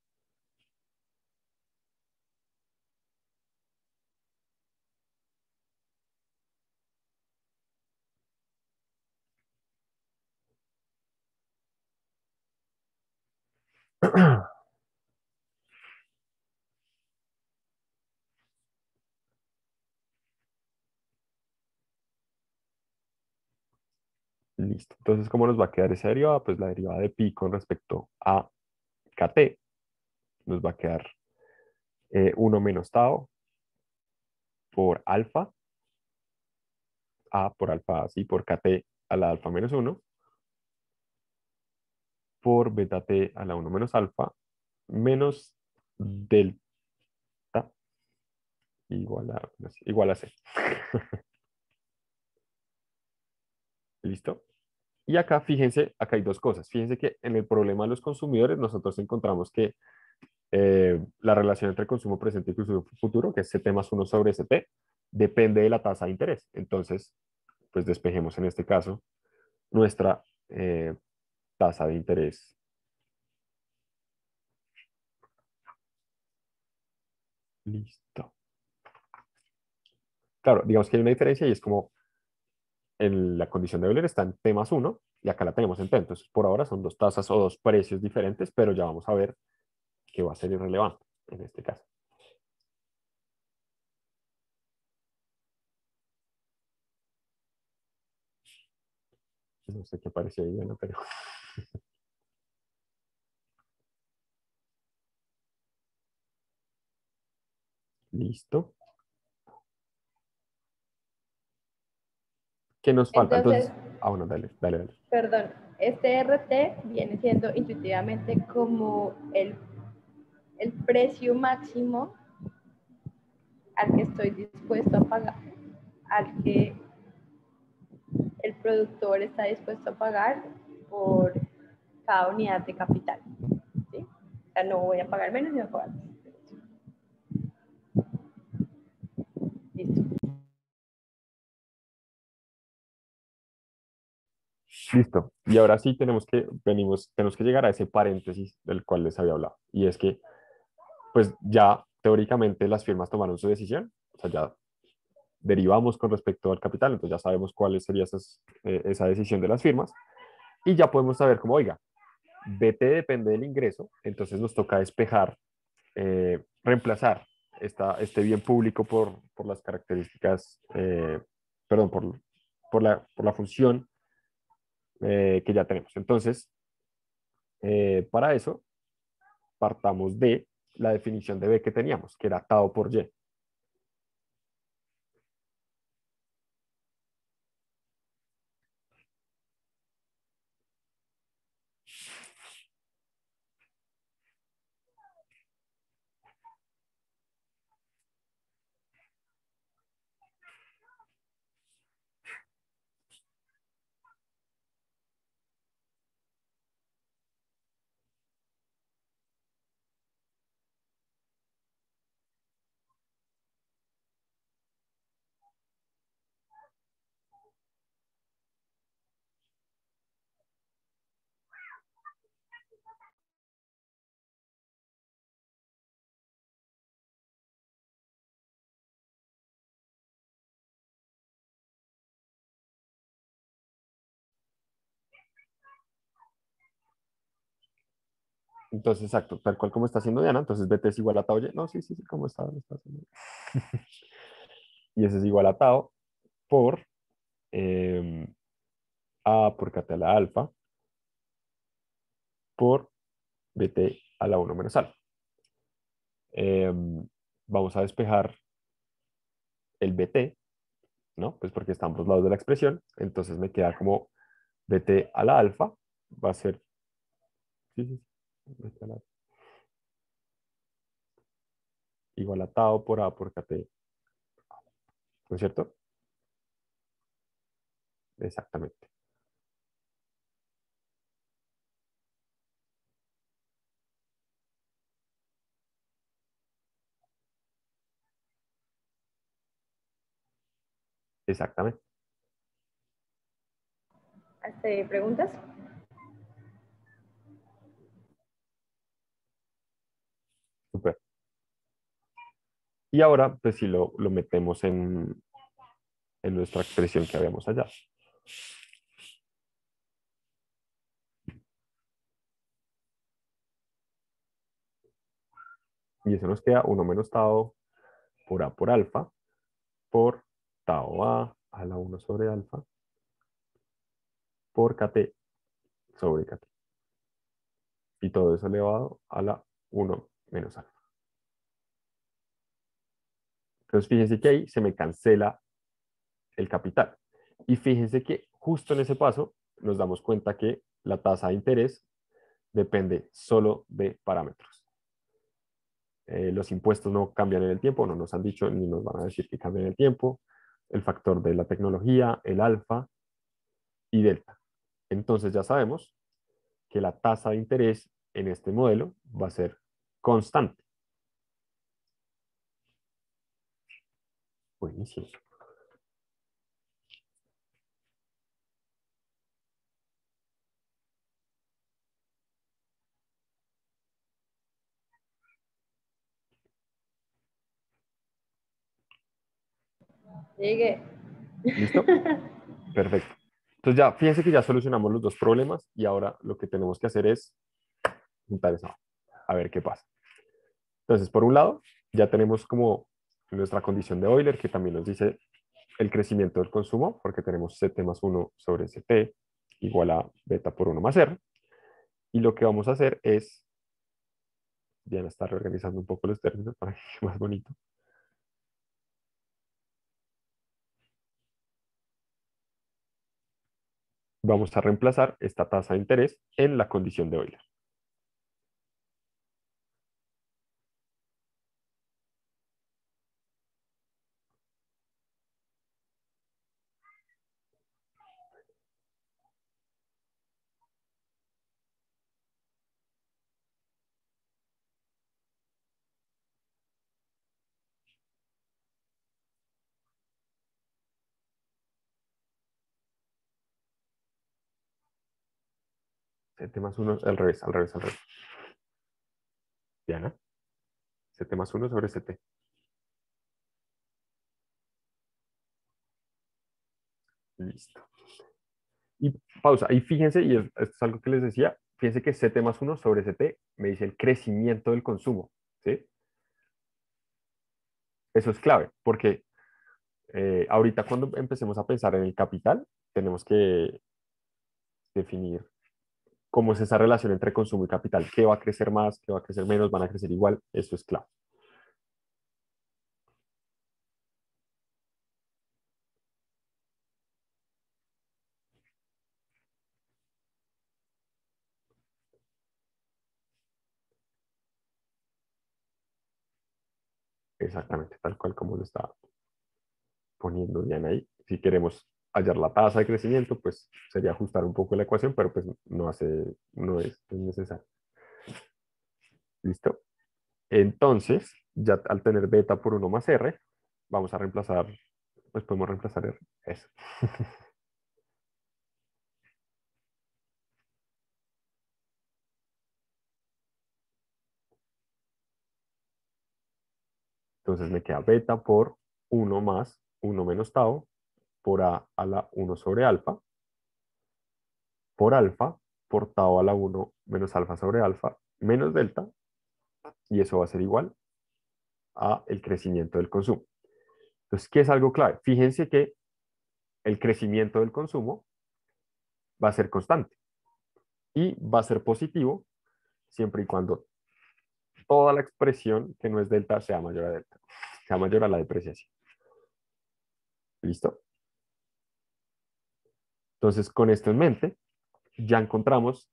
Listo. Entonces, ¿cómo nos va a quedar esa derivada? Pues la derivada de pi con respecto a KT nos va a quedar 1 menos tau por alfa, A por alfa A, sí, por KT a la alfa menos 1, por beta T a la 1 menos alfa, menos delta igual a C. ¿Listo? Y acá, fíjense, acá hay dos cosas. Fíjense que en el problema de los consumidores nosotros encontramos que la relación entre consumo presente y consumo futuro, que es CT más 1 sobre CT, depende de la tasa de interés. Entonces, pues despejemos en este caso nuestra tasa de interés. Listo. Claro, digamos que hay una diferencia y es como en la condición de Euler está en T más 1 y acá la tenemos en T. Entonces, por ahora son dos tasas o dos precios diferentes, pero ya vamos a ver que va a ser irrelevante en este caso. No sé qué apareció ahí, bueno, pero... Listo. ¿Qué nos falta? Entonces, Entonces, bueno, dale, dale, dale. perdón, este RT viene siendo intuitivamente como el precio máximo al que estoy dispuesto a pagar, al que el productor está dispuesto a pagar por cada unidad de capital. ¿Sí? O sea, no voy a pagar menos, ni voy a pagar más. Listo. Listo. Y ahora sí tenemos que llegar a ese paréntesis del cual les había hablado. Y es que, pues ya teóricamente las firmas tomaron su decisión, o sea, ya derivamos con respecto al capital, entonces ya sabemos cuál sería esa decisión de las firmas y ya podemos saber cómo, oiga, BT depende del ingreso, entonces nos toca despejar, reemplazar este bien público por las características, perdón, por la función que ya tenemos. Entonces, para eso, partamos de la definición de B que teníamos, que era tau por Y. Entonces, exacto, tal cual como está haciendo Diana, entonces BT es igual a tau y. No, sí, sí, sí, como está, lo está haciendo. Y ese es igual a tau por em, A por KT a la alfa por BT a la 1 menos alfa. Vamos a despejar el BT, ¿no? Pues porque está a ambos lados de la expresión, entonces me queda como BT a la alfa, va a ser, sí, sí, sí, BT a la alfa, igual a tau por A por KT, ¿no es cierto? Exactamente, exactamente, ¿Preguntas? súper. Y ahora, pues si lo metemos en nuestra expresión que habíamos allá. Y eso nos queda 1 menos tau por A por alfa por tau A la 1 sobre alfa por KT sobre KT. Y todo eso elevado a la 1 menos alfa. Entonces fíjense que ahí se me cancela el capital. Y fíjense que justo en ese paso nos damos cuenta que la tasa de interés depende solo de parámetros. Los impuestos no cambian en el tiempo, no nos han dicho ni nos van a decir que cambian en el tiempo. El factor de la tecnología, el alfa y delta. Entonces ya sabemos que la tasa de interés en este modelo va a ser constante. Buenísimo. Llegué. ¿Listo? Perfecto. Entonces ya, fíjense que ya solucionamos los dos problemas y ahora lo que tenemos que hacer es juntar eso. A ver qué pasa. Entonces, por un lado, ya tenemos como nuestra condición de Euler, que también nos dice el crecimiento del consumo, porque tenemos CT más 1 sobre CT igual a beta por 1 más R. Y lo que vamos a hacer es, Diana está reorganizando un poco los términos para que quede más bonito. Vamos a reemplazar esta tasa de interés en la condición de Euler. CT más 1, al revés, al revés, al revés. Diana, CT más 1 sobre CT. Listo. Y pausa. Y fíjense, y esto es algo que les decía, fíjense que CT más 1 sobre CT me dice el crecimiento del consumo. ¿Sí? Eso es clave, porque ahorita cuando empecemos a pensar en el capital, tenemos que definir cómo es esa relación entre consumo y capital. ¿Qué va a crecer más? ¿Qué va a crecer menos? ¿Van a crecer igual? Eso es clave. Exactamente, tal cual como lo está poniendo Diana ahí. Si queremos hallar la tasa de crecimiento, pues sería ajustar un poco la ecuación, pero pues no es necesario. ¿Listo? Entonces, ya al tener beta por 1 más R, vamos a reemplazar, pues podemos reemplazar R. Eso. Entonces me queda beta por 1 más 1 menos tau por A a la 1 sobre alfa por alfa por tau a la 1 menos alfa sobre alfa menos delta, y eso va a ser igual a el crecimiento del consumo. Entonces, ¿qué es algo clave? Fíjense que el crecimiento del consumo va a ser constante y va a ser positivo siempre y cuando toda la expresión que no es delta sea mayor a delta, sea mayor a la depreciación. ¿Listo? Entonces, con esto en mente, ya encontramos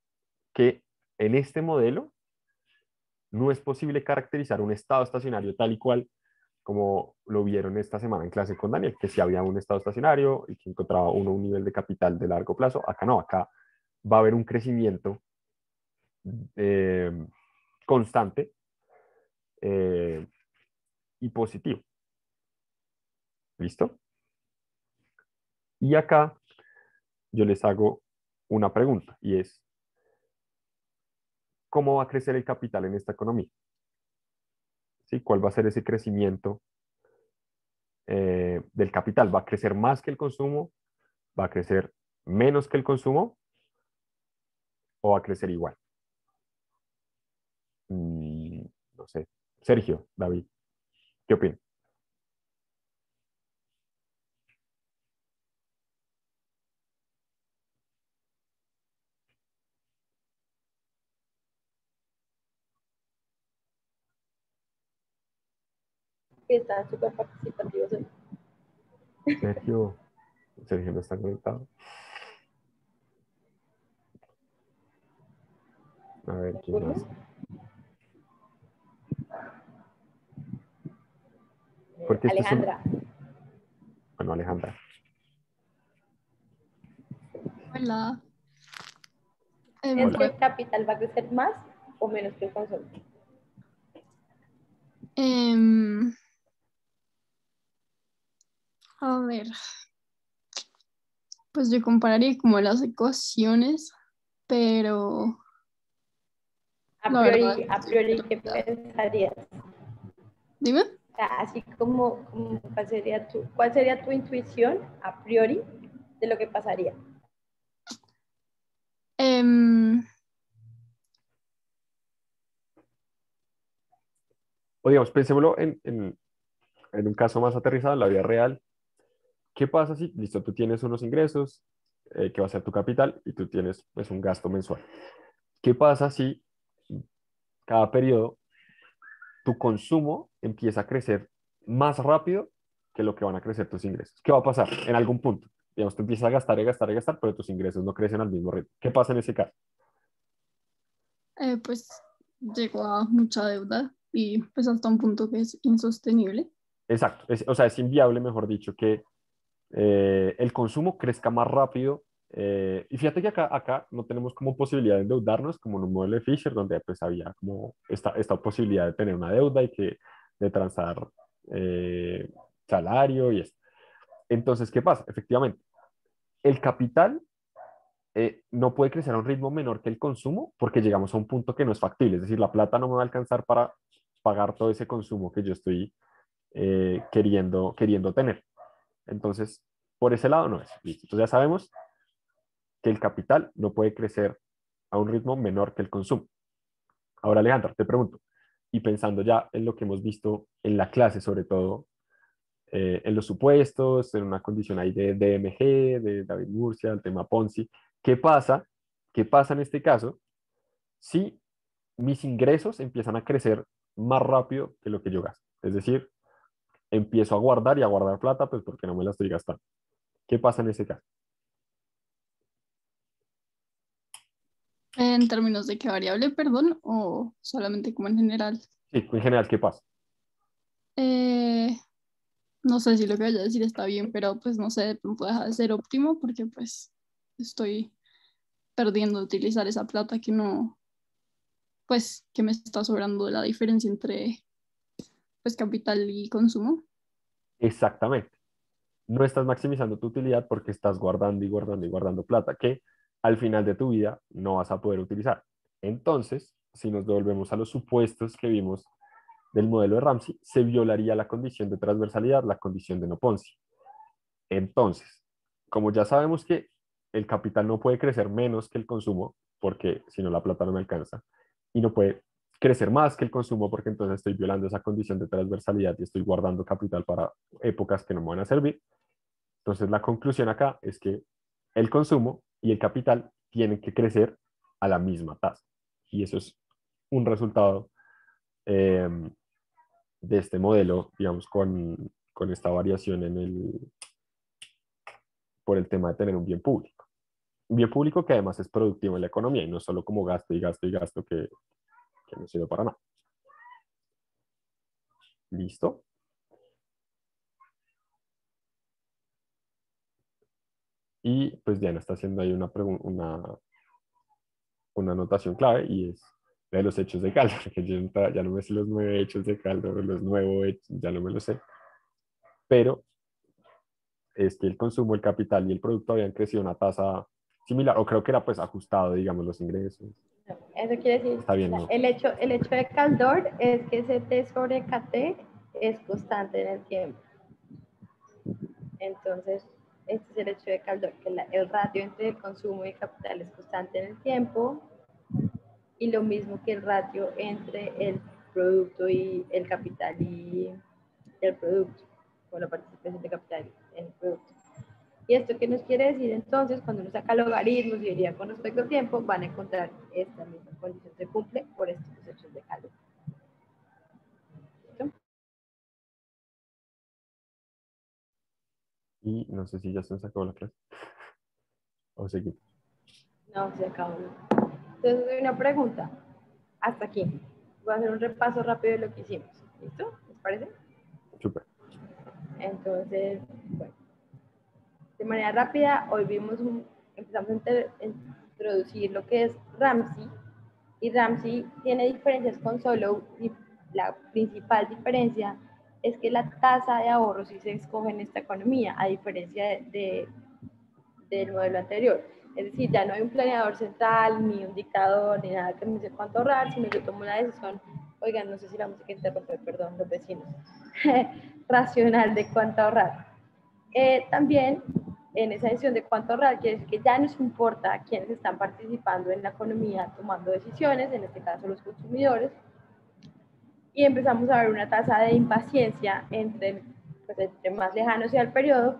que en este modelo no es posible caracterizar un estado estacionario tal y cual como lo vieron esta semana en clase con Daniel, que si había un estado estacionario y que encontraba uno un nivel de capital de largo plazo. Acá no, acá va a haber un crecimiento eh, constante eh, y positivo. ¿Listo? Y acá yo les hago una pregunta y es, ¿cómo va a crecer el capital en esta economía? ¿Sí? ¿Cuál va a ser ese crecimiento del capital? ¿Va a crecer más que el consumo? ¿Va a crecer menos que el consumo? ¿O va a crecer igual? No sé. Sergio, David, ¿qué opinan? Que están súper participativos hoy. Sergio, Sergio no está conectado. A ver, ¿quién más? Porque este es un... Alejandra, Bueno, Alejandra. Hola. ¿es que Pues, el capital va a crecer más o menos que el consumo? em, a ver, pues yo compararía como las ecuaciones, pero la verdad, A priori, ¿qué pensarías? dime. O sea, así como ¿cuál sería tu intuición a priori de lo que pasaría? Em, O digamos, pensémoslo en un caso más aterrizado, en la vida real. ¿Qué pasa si, listo, tú tienes unos ingresos, que va a ser tu capital, y tú tienes pues, un gasto mensual? ¿Qué pasa si cada periodo tu consumo empieza a crecer más rápido que lo que van a crecer tus ingresos? ¿Qué va a pasar en algún punto? Digamos, tú empiezas a gastar y gastar y gastar, pero tus ingresos no crecen al mismo ritmo. ¿Qué pasa en ese caso? pues llegó a mucha deuda y pues hasta un punto que es insostenible. Exacto. O sea, es inviable, mejor dicho, que el consumo crezca más rápido. Y fíjate que acá no tenemos como posibilidad de endeudarnos, como en un modelo de Fisher, donde pues había como esta posibilidad de tener una deuda y que de transar eh, salario y esto. Entonces, ¿qué pasa? Efectivamente, el capital no puede crecer a un ritmo menor que el consumo porque llegamos a un punto que no es factible. Es decir, la plata no me va a alcanzar para pagar todo ese consumo que yo estoy queriendo tener. Entonces, por ese lado no es. Listo. Entonces ya sabemos que el capital no puede crecer a un ritmo menor que el consumo. Ahora, Alejandra, te pregunto, y pensando ya en lo que hemos visto en la clase, sobre todo en los supuestos, en una condición ahí de DMG, de David Murcia, el tema Ponzi, ¿qué pasa? ¿Qué pasa en este caso si mis ingresos empiezan a crecer más rápido que lo que yo gasto? Es decir, empiezo a guardar y a guardar plata, pues porque no me la estoy gastando. ¿Qué pasa en ese caso? En términos de qué variable, perdón, o solamente como en general. Sí, en general, ¿qué pasa? Eh, no sé si lo que vaya a decir está bien, pero pues no sé, de pronto deja de ser óptimo porque pues estoy perdiendo de utilizar esa plata que no, pues que me está sobrando de la diferencia entre pues capital y consumo. Exactamente. No estás maximizando tu utilidad porque estás guardando y guardando y guardando plata que al final de tu vida no vas a poder utilizar. Entonces, si nos devolvemos a los supuestos que vimos del modelo de Ramsey, se violaría la condición de transversalidad, la condición de no Ponzi. Entonces, como ya sabemos que el capital no puede crecer menos que el consumo, porque si no la plata no me alcanza, y no puede crecer más que el consumo porque entonces estoy violando esa condición de transversalidad y estoy guardando capital para épocas que no me van a servir. Entonces la conclusión acá es que el consumo y el capital tienen que crecer a la misma tasa. Y eso es un resultado eh, de este modelo, digamos, con esta variación por el tema de tener un bien público. Un bien público que además es productivo en la economía y no solo como gasto y gasto y gasto que no sirve para nada. ¿Listo? Y pues Diana está haciendo ahí una anotación clave y es la de los hechos de caldo, que yo ya no me sé los 9 hechos de caldo, los nuevos hechos, ya no me lo sé. Pero es que el consumo, el capital y el producto habían crecido a una tasa similar, o creo que era pues ajustado, digamos, los ingresos. Eso quiere decir, Está bien, ¿no? el hecho de Caldor es que CT sobre KT es constante en el tiempo. Entonces, este es el hecho de Caldor, que el ratio entre el consumo y el capital es constante en el tiempo, y lo mismo que el ratio entre el producto y el capital y el producto, o la participación de capital en el producto. ¿Y esto qué nos quiere decir? Entonces, cuando uno saca logaritmos y diría con respecto al tiempo, van a encontrar esta misma condición se cumple por estos hechos de calor. ¿Listo? Y no sé si ya se nos acabó la clase. O seguimos. No, se acabó. Entonces, hay una pregunta. Hasta aquí. Voy a hacer un repaso rápido de lo que hicimos. ¿Listo? ¿Les parece? Súper. Entonces, bueno, de manera rápida, hoy empezamos a introducir lo que es Ramsey, y Ramsey tiene diferencias con Solow, y la principal diferencia es que la tasa de ahorro sí se escoge en esta economía, a diferencia del modelo anterior. Es decir, ya no hay un planeador central, ni un dictador, ni nada que me dice cuánto ahorrar, sino yo tomo una decisión, oigan, no sé si la música interrumpe, perdón, los vecinos, racional de cuánto ahorrar. También en esa decisión de cuánto ahorrar, quiere decir que ya nos importa quiénes están participando en la economía tomando decisiones, en este caso los consumidores, y empezamos a ver una tasa de impaciencia entre más lejano sea el periodo,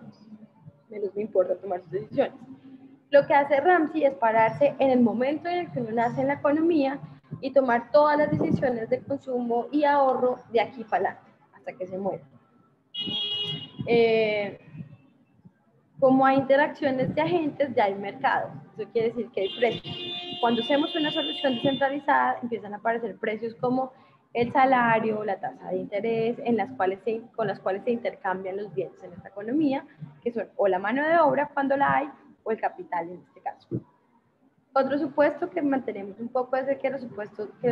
menos me importa tomar sus decisiones. Lo que hace Ramsey es pararse en el momento en el que uno nace en la economía y tomar todas las decisiones de consumo y ahorro de aquí para adelante, hasta que se muera. Como hay interacciones de agentes, ya hay mercado. Eso quiere decir que hay precios. Cuando hacemos una solución descentralizada, empiezan a aparecer precios como el salario, la tasa de interés, con las cuales se intercambian los bienes en esta economía, que son o la mano de obra cuando la hay, o el capital en este caso. Otro supuesto que mantenemos un poco es de que los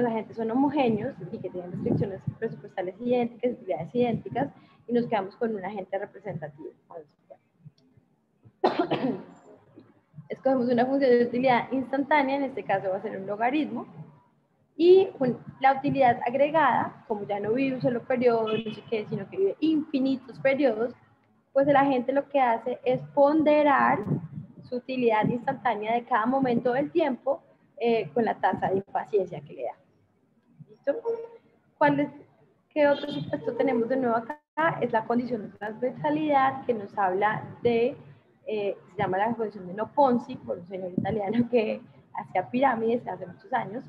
agentes son homogéneos y que tienen restricciones presupuestales idénticas, utilidades idénticas, y nos quedamos con un agente representativo. Escogemos una función de utilidad instantánea, en este caso va a ser un logaritmo, y la utilidad agregada, como ya no vive un solo periodo, no sé qué, sino que vive infinitos periodos, pues el agente lo que hace es ponderar su utilidad instantánea de cada momento del tiempo con la tasa de impaciencia que le da. ¿Listo? ¿Qué otro supuesto tenemos de nuevo acá? Es la condición de transversalidad, que nos habla de, se llama la condición de no Ponzi, por un señor italiano que hacía pirámides hace muchos años.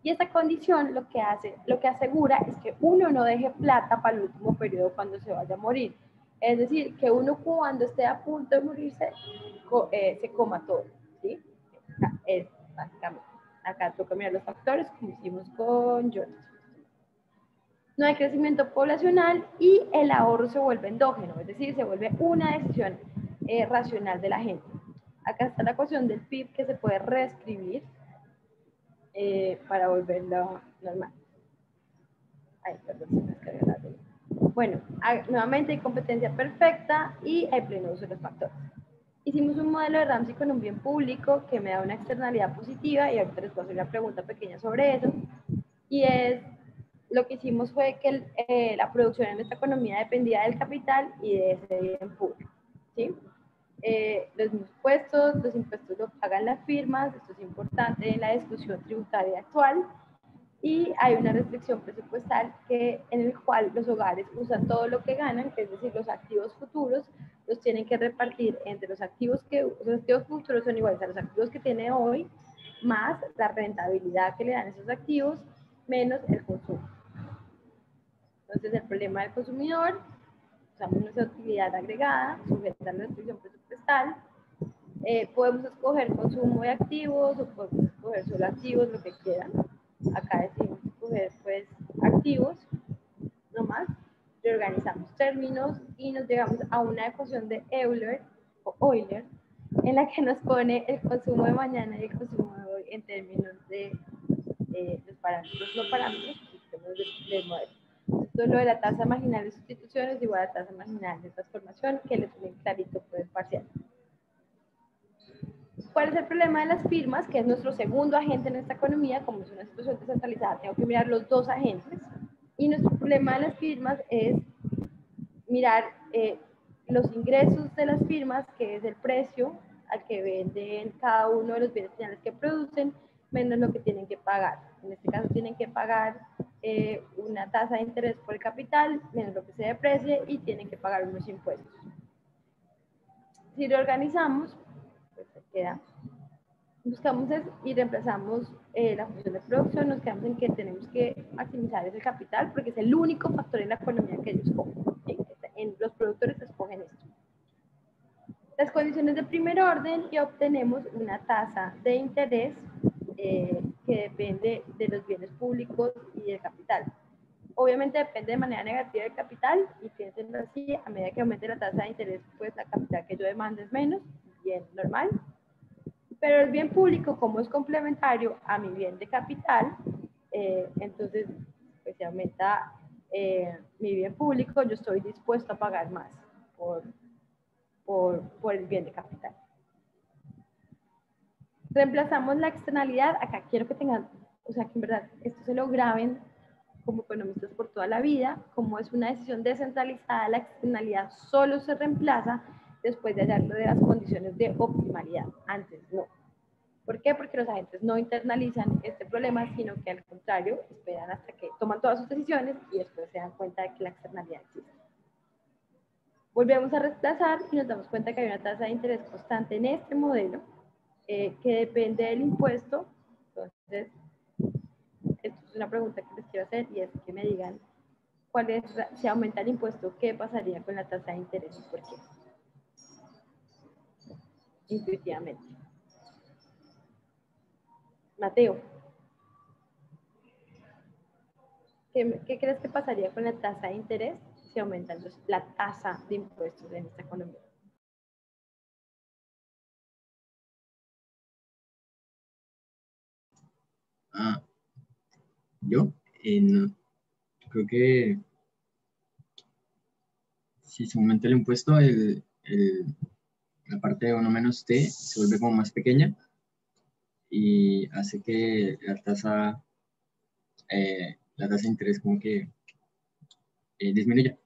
Y esta condición lo que asegura es que uno no deje plata para el último periodo cuando se vaya a morir. Es decir, que uno cuando esté a punto de morirse, se coma todo, ¿sí? Es básicamente. Acá toca mirar los factores, como hicimos con Jonas. No hay crecimiento poblacional y el ahorro se vuelve endógeno, es decir, se vuelve una decisión racional de la gente. Acá está la ecuación del PIB que se puede reescribir para volverlo normal. Ay, perdón, se me descarga la tele. Bueno, nuevamente hay competencia perfecta y hay pleno uso de los factores. Hicimos un modelo de Ramsey con un bien público que me da una externalidad positiva, y ahorita les voy a hacer una pregunta pequeña sobre eso. Y lo que hicimos fue que la producción en esta economía dependía del capital y de ese bien público, ¿sí? Los impuestos lo pagan las firmas, esto es importante en la discusión tributaria actual, y hay una restricción presupuestal en el cual los hogares usan todo lo que ganan, que es decir, los activos futuros, los tienen que repartir entre los activos futuros son iguales a los activos que tiene hoy, más la rentabilidad que le dan esos activos, menos el consumo. Entonces, el problema del consumidor, usamos nuestra utilidad agregada, sujeta a la restricción presupuestal, podemos escoger consumo de activos o podemos escoger solo activos, lo que quieran. Acá decidimos escoger pues activos, nomás, reorganizamos términos y nos llegamos a una ecuación de Euler o Euler en la que nos pone el consumo de mañana y el consumo de hoy en términos de los parámetros, no parámetros, sistemas del modelo. Entonces, lo de la tasa marginal de sustitución es igual a la tasa marginal de transformación, que les pone clarito por el parcial. ¿Cuál es el problema de las firmas? Que es nuestro segundo agente en esta economía. Como es una situación descentralizada, tengo que mirar los dos agentes. Y nuestro problema de las firmas es mirar los ingresos de las firmas, que es el precio al que venden cada uno de los bienes finales que producen, menos lo que tienen que pagar. En este caso tienen que pagar una tasa de interés por el capital, menos lo que se deprecie, y tienen que pagar unos impuestos. Si lo organizamos, pues se queda. Buscamos y reemplazamos la función de producción, nos quedamos en que tenemos que maximizar ese capital porque es el único factor en la economía que ellos escogen. Los productores escogen esto. Las condiciones de primer orden, y obtenemos una tasa de interés que depende de los bienes públicos y del capital. Obviamente depende de manera negativa del capital, y piensen así: a medida que aumente la tasa de interés, pues la capital que yo demando es menos, bien normal. Pero el bien público, como es complementario a mi bien de capital, entonces pues si aumenta mi bien público, yo estoy dispuesto a pagar más por el bien de capital. Reemplazamos la externalidad. Acá quiero que tengan, o sea, que en verdad esto se lo graben como economistas por toda la vida. Como es una decisión descentralizada, la externalidad solo se reemplaza después de hallarlo de las condiciones de optimalidad. Antes no. ¿Por qué? Porque los agentes no internalizan este problema, sino que al contrario, esperan hasta que toman todas sus decisiones y después se dan cuenta de que la externalidad existe. Volvemos a reemplazar y nos damos cuenta que hay una tasa de interés constante en este modelo que depende del impuesto. Entonces, esto es una pregunta que les quiero hacer, y es que me digan si aumenta el impuesto, ¿qué pasaría con la tasa de interés y por qué? Intuitivamente. Mateo, ¿qué crees que pasaría con la tasa de interés si aumenta la tasa de impuestos en esta economía? Yo no, creo que si se aumenta el impuesto, la parte de 1 menos t se vuelve como más pequeña y hace que la tasa de interés como que disminuya.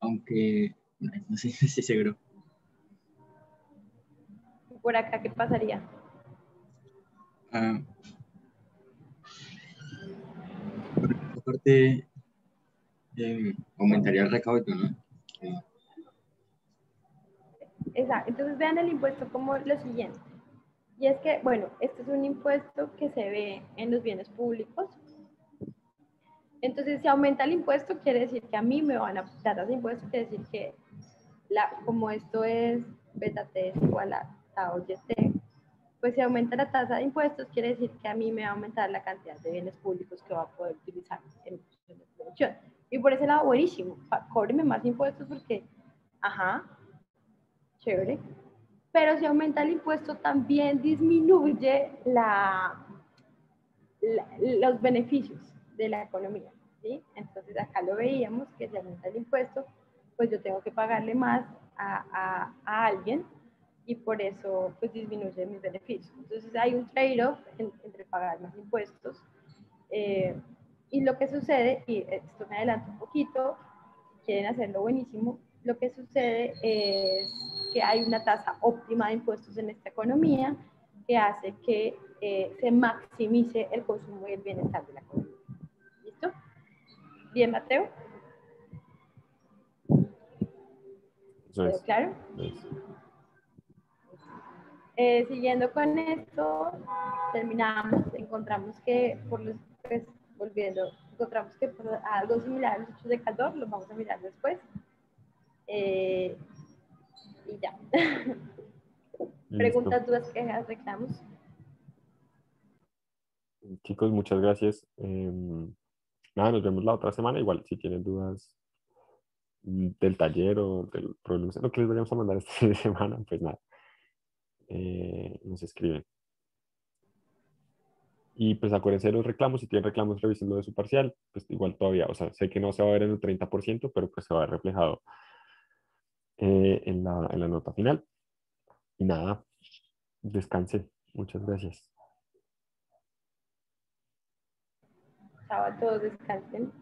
Aunque no sé si estoy seguro. ¿Por acá qué pasaría? Por esta parte aumentaría el recaudo, ¿no? Exacto. Entonces vean el impuesto como lo siguiente. Y es que, bueno, este es un impuesto que se ve en los bienes públicos. Entonces, si aumenta el impuesto, quiere decir que a mí me van a dar las impuestos, quiere decir que como esto es beta t es igual a tau y t, pues si aumenta la tasa de impuestos, quiere decir que a mí me va a aumentar la cantidad de bienes públicos que va a poder utilizar en mi producción. Y por ese lado, buenísimo, cóbreme más impuestos porque, ajá, chévere. Pero si aumenta el impuesto, también disminuye los beneficios de la economía, ¿sí? Entonces acá lo veíamos, que si aumenta el impuesto, pues yo tengo que pagarle más a alguien, y por eso pues disminuye mis beneficios. Entonces hay un trade-off entre pagar más impuestos y lo que sucede, y esto me adelanto un poquito, quieren hacerlo buenísimo, lo que sucede es que hay una tasa óptima de impuestos en esta economía que hace que se maximice el consumo y el bienestar de la economía. ¿Listo? Bien, Mateo. Eso ¿Quedó es. claro? Eso Siguiendo con esto, terminamos, encontramos que pues, volviendo, encontramos que por algo similar a los hechos de calor, los vamos a mirar después. Y ya. Listo. Preguntas, dudas, quejas, reclamos. Chicos, muchas gracias. Nada, nos vemos la otra semana. Igual, si tienen dudas del taller o del problema, lo que les vayamos a mandar este fin de semana, pues nada, nos escriben. Y pues acuérdense de los reclamos, si tienen reclamos, revisen lo de su parcial, pues igual todavía, o sea, sé que no se va a ver en el 30%, pero pues se va a ver reflejado en la nota final. Y nada, descanse. Muchas gracias. Chao a todos, descansen.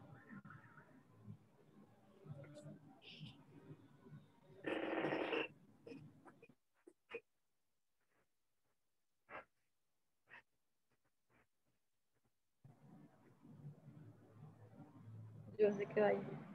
Yo sé que va ahí.